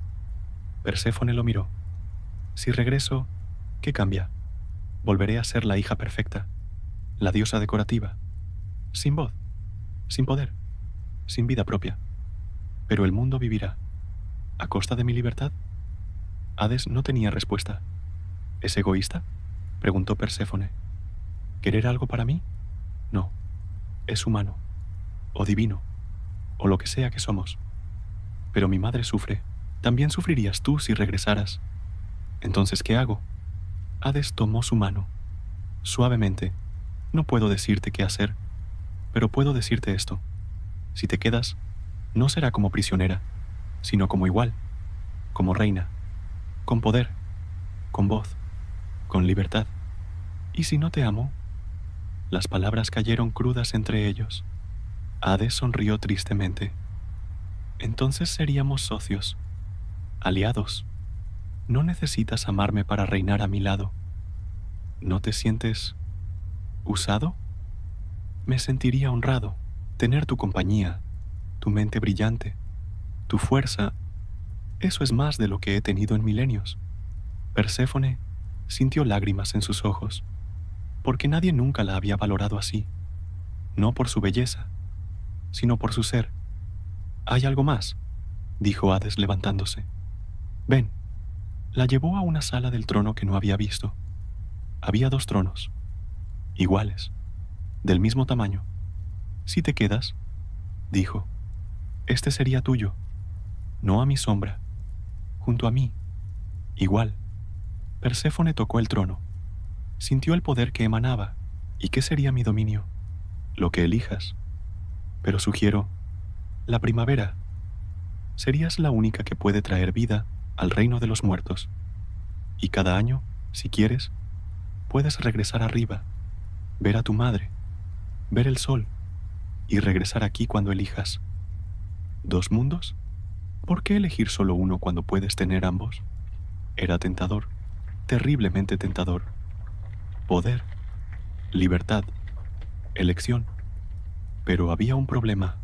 A: Perséfone lo miró. Si regreso, ¿qué cambia? Volveré a ser la hija perfecta, la diosa decorativa, sin voz, sin poder, sin vida propia. Pero el mundo vivirá. ¿A costa de mi libertad? Hades no tenía respuesta. ¿Es egoísta?, preguntó Perséfone. ¿Querer algo para mí? No. Es humano, o divino, o lo que sea que somos. Pero mi madre sufre. También sufrirías tú si regresaras. Entonces, ¿qué hago? Hades tomó su mano. Suavemente. No puedo decirte qué hacer, pero puedo decirte esto. Si te quedas, no será como prisionera, sino como igual, como reina, con poder, con voz, con libertad. ¿Y si no te amo? Las palabras cayeron crudas entre ellos. Hades sonrió tristemente. Entonces seríamos socios, aliados. No necesitas amarme para reinar a mi lado. ¿No te sientes usado? Me sentiría honrado tener tu compañía, tu mente brillante, tu fuerza. Eso es más de lo que he tenido en milenios. Perséfone sintió lágrimas en sus ojos, porque nadie nunca la había valorado así, no por su belleza, sino por su ser. ¿Hay algo más?, dijo Hades levantándose. Ven. La llevó a una sala del trono que no había visto. Había 2 tronos, iguales, del mismo tamaño. Si te quedas, dijo, este sería tuyo, no a mi sombra, junto a mí, igual. Perséfone tocó el trono, sintió el poder que emanaba. ¿Y qué sería mi dominio? Lo que elijas. Pero sugiero, la primavera. Serías la única que puede traer vida al reino de los muertos. Y cada año, si quieres, puedes regresar arriba, ver a tu madre, ver el sol, y regresar aquí cuando elijas. ¿2 mundos? ¿Por qué elegir solo uno cuando puedes tener ambos? Era tentador, terriblemente tentador. Poder, libertad, elección. Pero había un problema.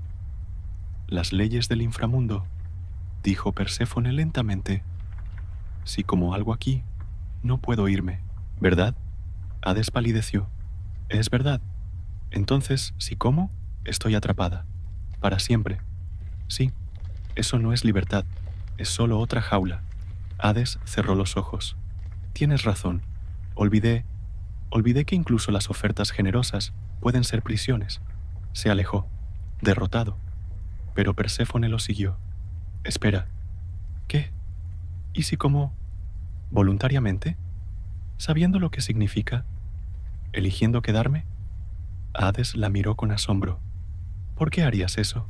A: Las leyes del inframundo, dijo Perséfone lentamente. Si como algo aquí, no puedo irme, ¿verdad? Hades palideció. Es verdad. Entonces, si como, estoy atrapada. Para siempre. Sí, eso no es libertad, es solo otra jaula. Hades cerró los ojos. Tienes razón. Olvidé que incluso las ofertas generosas pueden ser prisiones. Se alejó, derrotado. Pero Perséfone lo siguió. Espera. ¿Qué? ¿Y si como voluntariamente? ¿Sabiendo lo que significa? ¿Eligiendo quedarme? Hades la miró con asombro. ¿Por qué harías eso?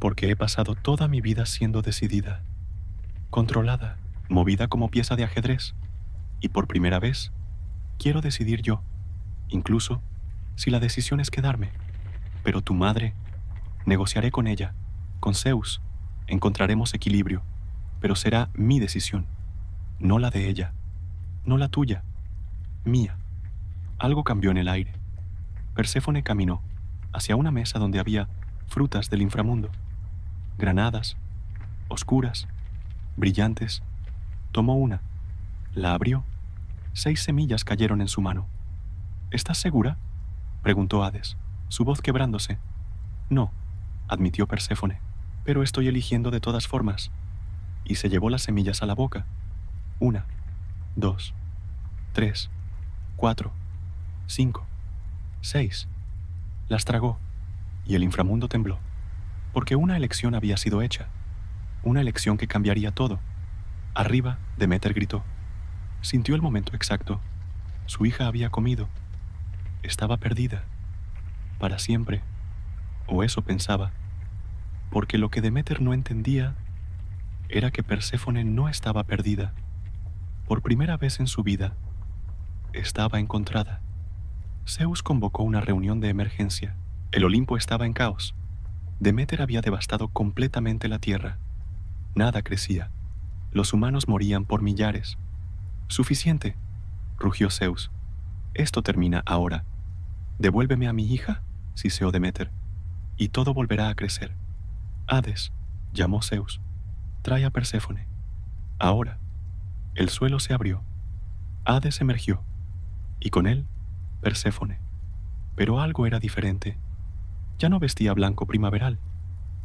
A: Porque he pasado toda mi vida siendo decidida, controlada, movida como pieza de ajedrez. Y por primera vez, quiero decidir yo, incluso si la decisión es quedarme. Pero tu madre, negociaré con ella, con Zeus, encontraremos equilibrio, pero será mi decisión, no la de ella, no la tuya, mía. Algo cambió en el aire. Perséfone caminó hacia una mesa donde había frutas del inframundo, granadas, oscuras, brillantes. Tomó una, la abrió. 6 semillas cayeron en su mano. ¿Estás segura?, preguntó Hades, su voz quebrándose. No, admitió Perséfone, pero estoy eligiendo de todas formas. Y se llevó las semillas a la boca. 1, 2, 3, 4, 5, 6. Las tragó, y el inframundo tembló, porque una elección había sido hecha, una elección que cambiaría todo. Arriba, Deméter gritó. Sintió el momento exacto. Su hija había comido. Estaba perdida. Para siempre. O eso pensaba. Porque lo que Deméter no entendía era que Perséfone no estaba perdida. Por primera vez en su vida, estaba encontrada. Zeus convocó una reunión de emergencia. El Olimpo estaba en caos. Deméter había devastado completamente la tierra. Nada crecía. Los humanos morían por millares. Suficiente, rugió Zeus. Esto termina ahora. Devuélveme a mi hija, siseó Deméter, y todo volverá a crecer. Hades, llamó Zeus. Trae a Perséfone. Ahora. El suelo se abrió. Hades emergió, y con él, Perséfone. Pero algo era diferente. Ya no vestía blanco primaveral.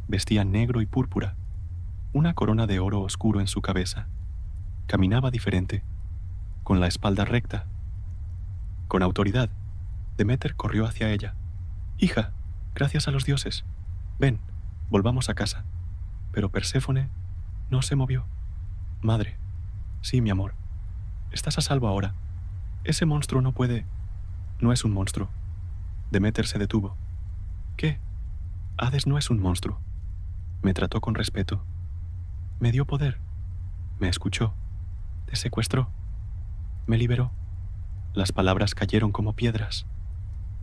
A: Vestía negro y púrpura, una corona de oro oscuro en su cabeza. Caminaba diferente, con la espalda recta. Con autoridad, Deméter corrió hacia ella. Hija, gracias a los dioses. Ven, volvamos a casa. Pero Perséfone no se movió. Madre, sí, mi amor. Estás a salvo ahora. Ese monstruo no puede... No es un monstruo. Deméter se detuvo. ¿Qué? Hades no es un monstruo. Me trató con respeto. Me dio poder. Me escuchó. Te secuestró. Me liberó. Las palabras cayeron como piedras.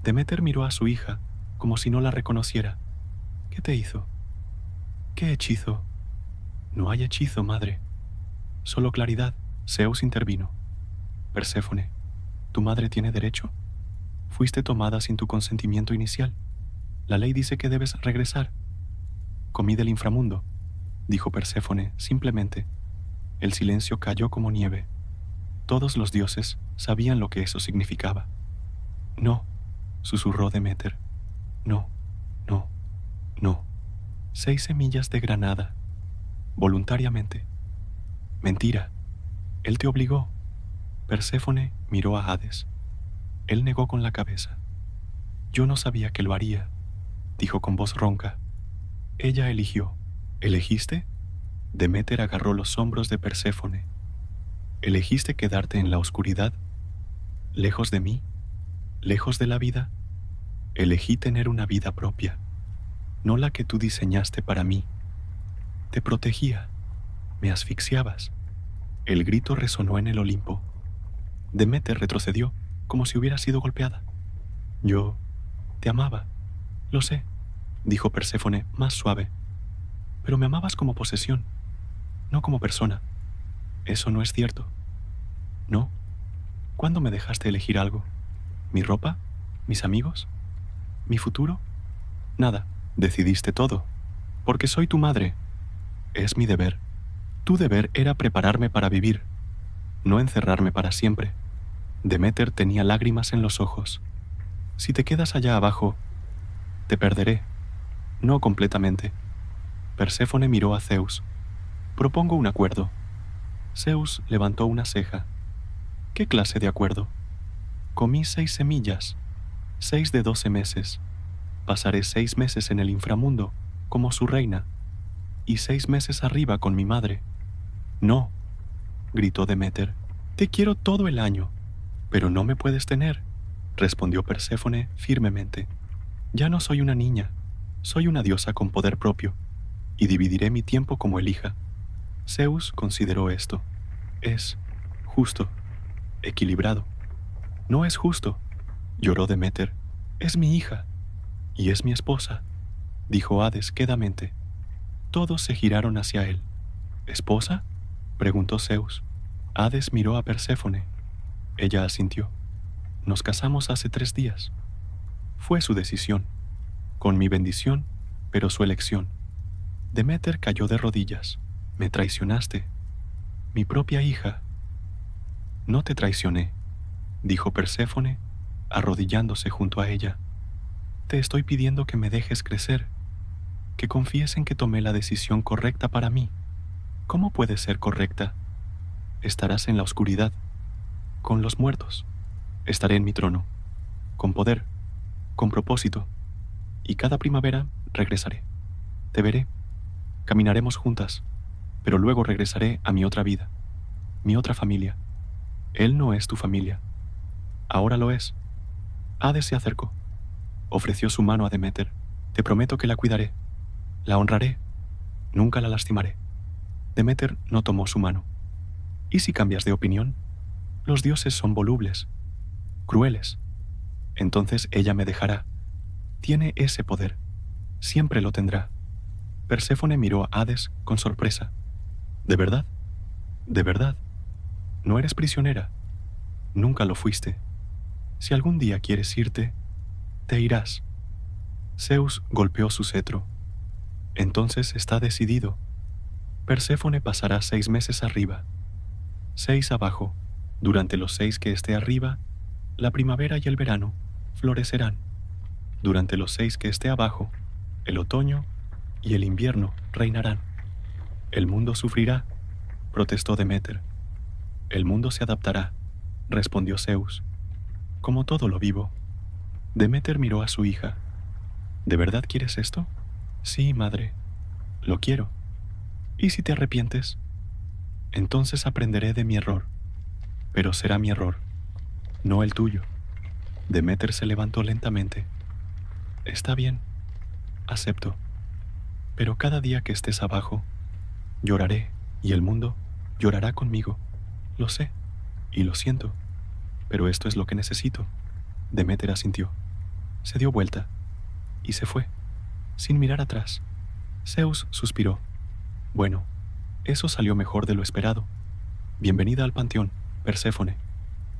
A: Deméter miró a su hija como si no la reconociera. ¿Qué te hizo? ¿Qué hechizo? No hay hechizo, madre. Solo claridad. Zeus intervino. Perséfone, ¿tu madre tiene derecho? Fuiste tomada sin tu consentimiento inicial. La ley dice que debes regresar. Comí del inframundo, dijo Perséfone simplemente. El silencio cayó como nieve. Todos los dioses sabían lo que eso significaba. No, susurró Deméter. No, no, no. 6 semillas de granada. Voluntariamente. Mentira. Él te obligó. Perséfone miró a Hades. Él negó con la cabeza. Yo no sabía que lo haría, dijo con voz ronca. Ella eligió. ¿Elegiste? Deméter agarró los hombros de Perséfone. ¿Elegiste quedarte en la oscuridad? ¿Lejos de mí? ¿Lejos de la vida? Elegí tener una vida propia, no la que tú diseñaste para mí. Te protegía, me asfixiabas. El grito resonó en el Olimpo. Deméter retrocedió como si hubiera sido golpeada. Yo te amaba, lo sé, dijo Perséfone más suave. Pero me amabas como posesión, no como persona. Eso no es cierto. ¿No? ¿Cuándo me dejaste elegir algo? ¿Mi ropa? ¿Mis amigos? ¿Mi futuro? Nada, decidiste todo. Porque soy tu madre. Es mi deber. Tu deber era prepararme para vivir, no encerrarme para siempre. Deméter tenía lágrimas en los ojos. Si te quedas allá abajo, te perderé. No completamente. Perséfone miró a Zeus. Propongo un acuerdo. Zeus levantó una ceja. ¿Qué clase de acuerdo? Comí 6 semillas, 6 de 12 meses. Pasaré 6 meses en el inframundo, como su reina, y 6 meses arriba con mi madre. No, gritó Deméter. Te quiero todo el año, pero no me puedes tener, respondió Perséfone firmemente. Ya no soy una niña, soy una diosa con poder propio, y dividiré mi tiempo como elija. Zeus consideró esto. Es justo, equilibrado. No es justo, lloró Deméter. Es mi hija, y es mi esposa, dijo Hades quedamente. Todos se giraron hacia él. ¿Esposa?, preguntó Zeus. Hades miró a Perséfone. Ella asintió. Nos casamos hace 3 días. Fue su decisión, con mi bendición, pero su elección. Deméter cayó de rodillas. Me traicionaste, mi propia hija. No te traicioné, dijo Perséfone, arrodillándose junto a ella. Te estoy pidiendo que me dejes crecer, que confíes en que tomé la decisión correcta para mí. ¿Cómo puede ser correcta? Estarás en la oscuridad, con los muertos. Estaré en mi trono, con poder, con propósito, y cada primavera regresaré. Te veré, caminaremos juntas, pero luego regresaré a mi otra vida, mi otra familia. Él no es tu familia. Ahora lo es. Hades se acercó. Ofreció su mano a Deméter. Te prometo que la cuidaré. La honraré. Nunca la lastimaré. Deméter no tomó su mano. ¿Y si cambias de opinión? Los dioses son volubles, crueles. Entonces ella me dejará. Tiene ese poder. Siempre lo tendrá. Perséfone miró a Hades con sorpresa. ¿De verdad? ¿De verdad? No eres prisionera. Nunca lo fuiste. Si algún día quieres irte, te irás. Zeus golpeó su cetro. Entonces está decidido. Perséfone pasará 6 meses arriba, 6 abajo. Durante los 6 que esté arriba, la primavera y el verano florecerán. Durante los 6 que esté abajo, el otoño y el invierno reinarán. El mundo sufrirá, protestó Deméter. El mundo se adaptará, respondió Zeus. Como todo lo vivo. Deméter miró a su hija. ¿De verdad quieres esto? Sí, madre. Lo quiero. ¿Y si te arrepientes? Entonces aprenderé de mi error. Pero será mi error, no el tuyo. Deméter se levantó lentamente. Está bien, acepto. Pero cada día que estés abajo, lloraré y el mundo llorará conmigo. Lo sé y lo siento, pero esto es lo que necesito. Deméter asintió. Se dio vuelta y se fue, sin mirar atrás. Zeus suspiró. Bueno, eso salió mejor de lo esperado. Bienvenida al panteón, Perséfone,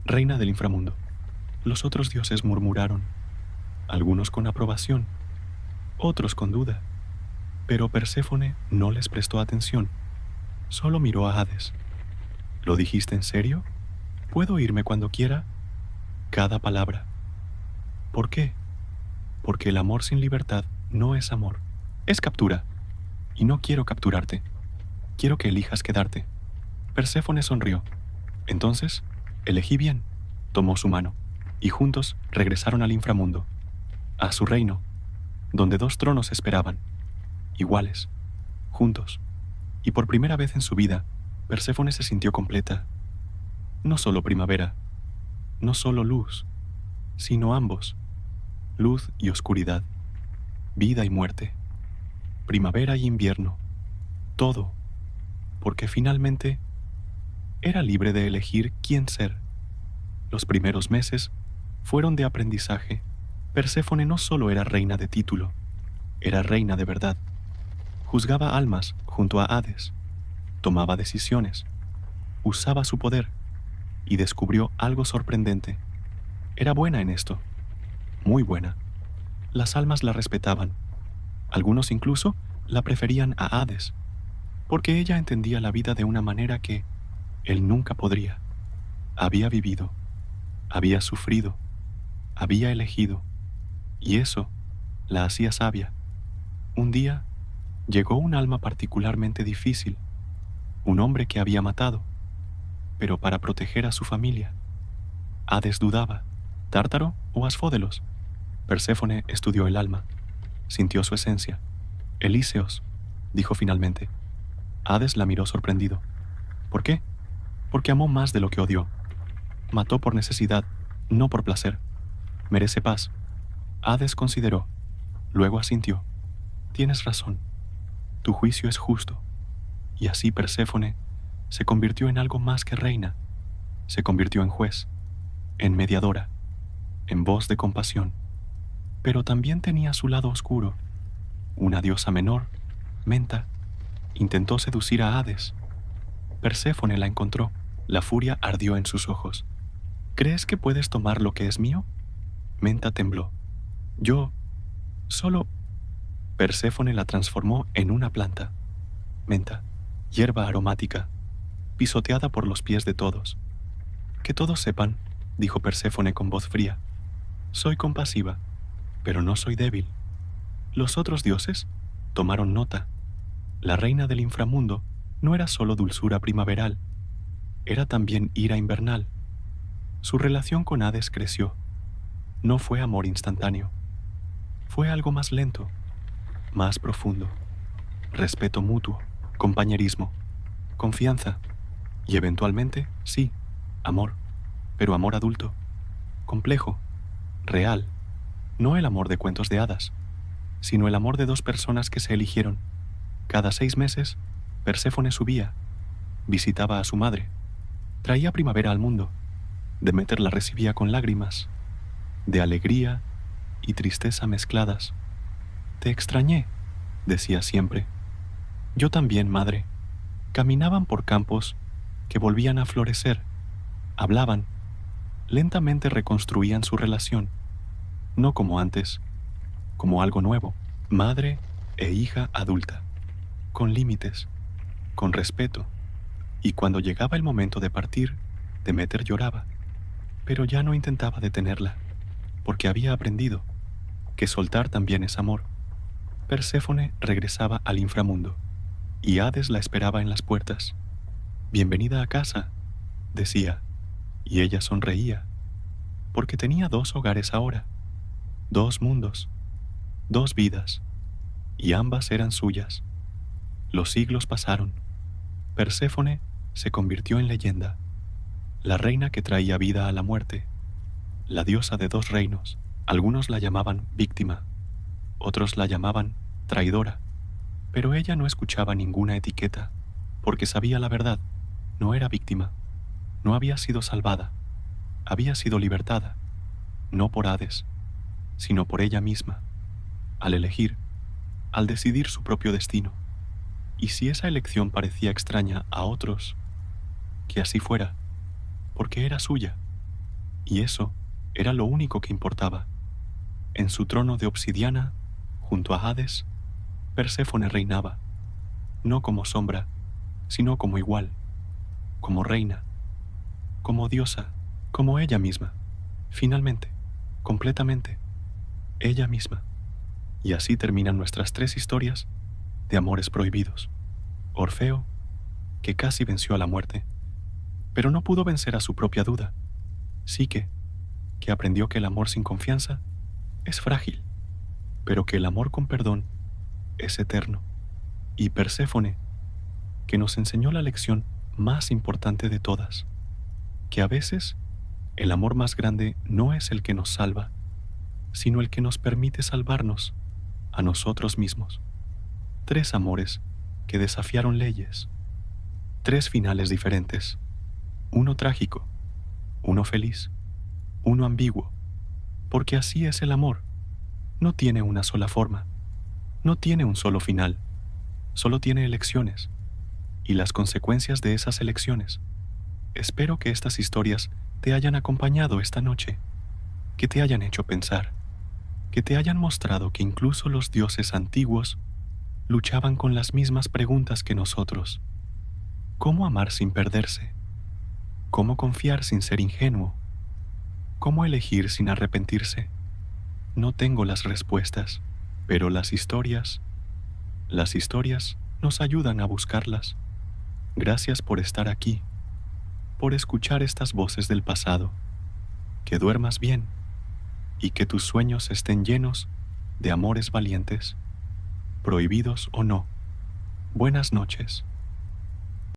A: reina del inframundo. Los otros dioses murmuraron, algunos con aprobación, otros con duda, pero Perséfone no les prestó atención, solo miró a Hades. ¿Lo dijiste en serio? ¿Puedo irme cuando quiera? Cada palabra. ¿Por qué? Porque el amor sin libertad no es amor, es captura, y no quiero capturarte. Quiero que elijas quedarte. Perséfone sonrió. Entonces, elegí bien. Tomó su mano, y juntos regresaron al inframundo, a su reino, donde 2 tronos esperaban, iguales, juntos. Y por primera vez en su vida, Perséfone se sintió completa. No solo primavera, no solo luz, sino ambos, luz y oscuridad, vida y muerte, primavera y invierno, todo, porque finalmente era libre de elegir quién ser. Los primeros meses fueron de aprendizaje. Perséfone no solo era reina de título, era reina de verdad. Juzgaba almas junto a Hades, tomaba decisiones, usaba su poder y descubrió algo sorprendente. Era buena en esto, muy buena. Las almas la respetaban. Algunos incluso la preferían a Hades, porque ella entendía la vida de una manera que él nunca podría. Había vivido, había sufrido, había elegido, y eso la hacía sabia. Un día llegó un alma particularmente difícil, un hombre que había matado, pero para proteger a su familia. Hades dudaba, ¿Tártaro o Asfódelos? Perséfone estudió el alma, sintió su esencia. Elíseos, dijo finalmente. Hades la miró sorprendido. ¿Por qué? Porque amó más de lo que odió. Mató por necesidad, no por placer. Merece paz. Hades consideró, luego asintió. Tienes razón. Tu juicio es justo. Y así Perséfone se convirtió en algo más que reina. Se convirtió en juez, en mediadora, en voz de compasión. Pero también tenía su lado oscuro. Una diosa menor, Menta, intentó seducir a Hades. Perséfone la encontró. La furia ardió en sus ojos. ¿Crees que puedes tomar lo que es mío? Menta tembló. Yo solo... Perséfone la transformó en una planta, menta, hierba aromática, pisoteada por los pies de todos. Que todos sepan, dijo Perséfone con voz fría, soy compasiva, pero no soy débil. Los otros dioses tomaron nota. La reina del inframundo no era solo dulzura primaveral, era también ira invernal. Su relación con Hades creció. No fue amor instantáneo. Fue algo más lento, más profundo. Respeto mutuo, compañerismo, confianza y eventualmente, sí, amor, pero amor adulto, complejo, real, no el amor de cuentos de hadas, sino el amor de dos personas que se eligieron. Cada 6 meses, Perséfone subía, visitaba a su madre, traía primavera al mundo. Deméter la recibía con lágrimas, de alegría y tristeza mezcladas. Te extrañé, decía siempre. Yo también, madre. Caminaban por campos que volvían a florecer, hablaban, lentamente reconstruían su relación, no como antes, como algo nuevo, madre e hija adulta, con límites, con respeto, y cuando llegaba el momento de partir, Deméter lloraba, pero ya no intentaba detenerla, porque había aprendido que soltar también es amor. Perséfone regresaba al inframundo, y Hades la esperaba en las puertas. Bienvenida a casa, decía, y ella sonreía, porque tenía 2 hogares ahora, 2 mundos, 2 vidas, y ambas eran suyas. Los siglos pasaron. Perséfone se convirtió en leyenda, la reina que traía vida a la muerte, la diosa de 2 reinos. Algunos la llamaban víctima, otros la llamaban traidora, pero ella no escuchaba ninguna etiqueta, porque sabía la verdad. No era víctima, no había sido salvada, había sido libertada, no por Hades, sino por ella misma, al elegir, al decidir su propio destino. Y si esa elección parecía extraña a otros, que así fuera, porque era suya, y eso era lo único que importaba. En su trono de obsidiana, junto a Hades, Perséfone reinaba, no como sombra, sino como igual, como reina, como diosa, como ella misma, finalmente, completamente, ella misma. Y así terminan nuestras 3 historias de amores prohibidos. Orfeo, que casi venció a la muerte, pero no pudo vencer a su propia duda. Psique, que aprendió que el amor sin confianza es frágil, pero que el amor con perdón es eterno. Y Perséfone, que nos enseñó la lección más importante de todas, que a veces el amor más grande no es el que nos salva, sino el que nos permite salvarnos a nosotros mismos. 3 amores que desafiaron leyes, 3 finales diferentes, uno trágico, uno feliz, uno ambiguo, porque así es el amor. No tiene una sola forma, no tiene un solo final, solo tiene elecciones y las consecuencias de esas elecciones. Espero que estas historias te hayan acompañado esta noche, que te hayan hecho pensar, que te hayan mostrado que incluso los dioses antiguos luchaban con las mismas preguntas que nosotros. ¿Cómo amar sin perderse? ¿Cómo confiar sin ser ingenuo? ¿Cómo elegir sin arrepentirse? No tengo las respuestas, pero las historias nos ayudan a buscarlas. Gracias por estar aquí, por escuchar estas voces del pasado. Que duermas bien y que tus sueños estén llenos de amores valientes, prohibidos o no. Buenas noches.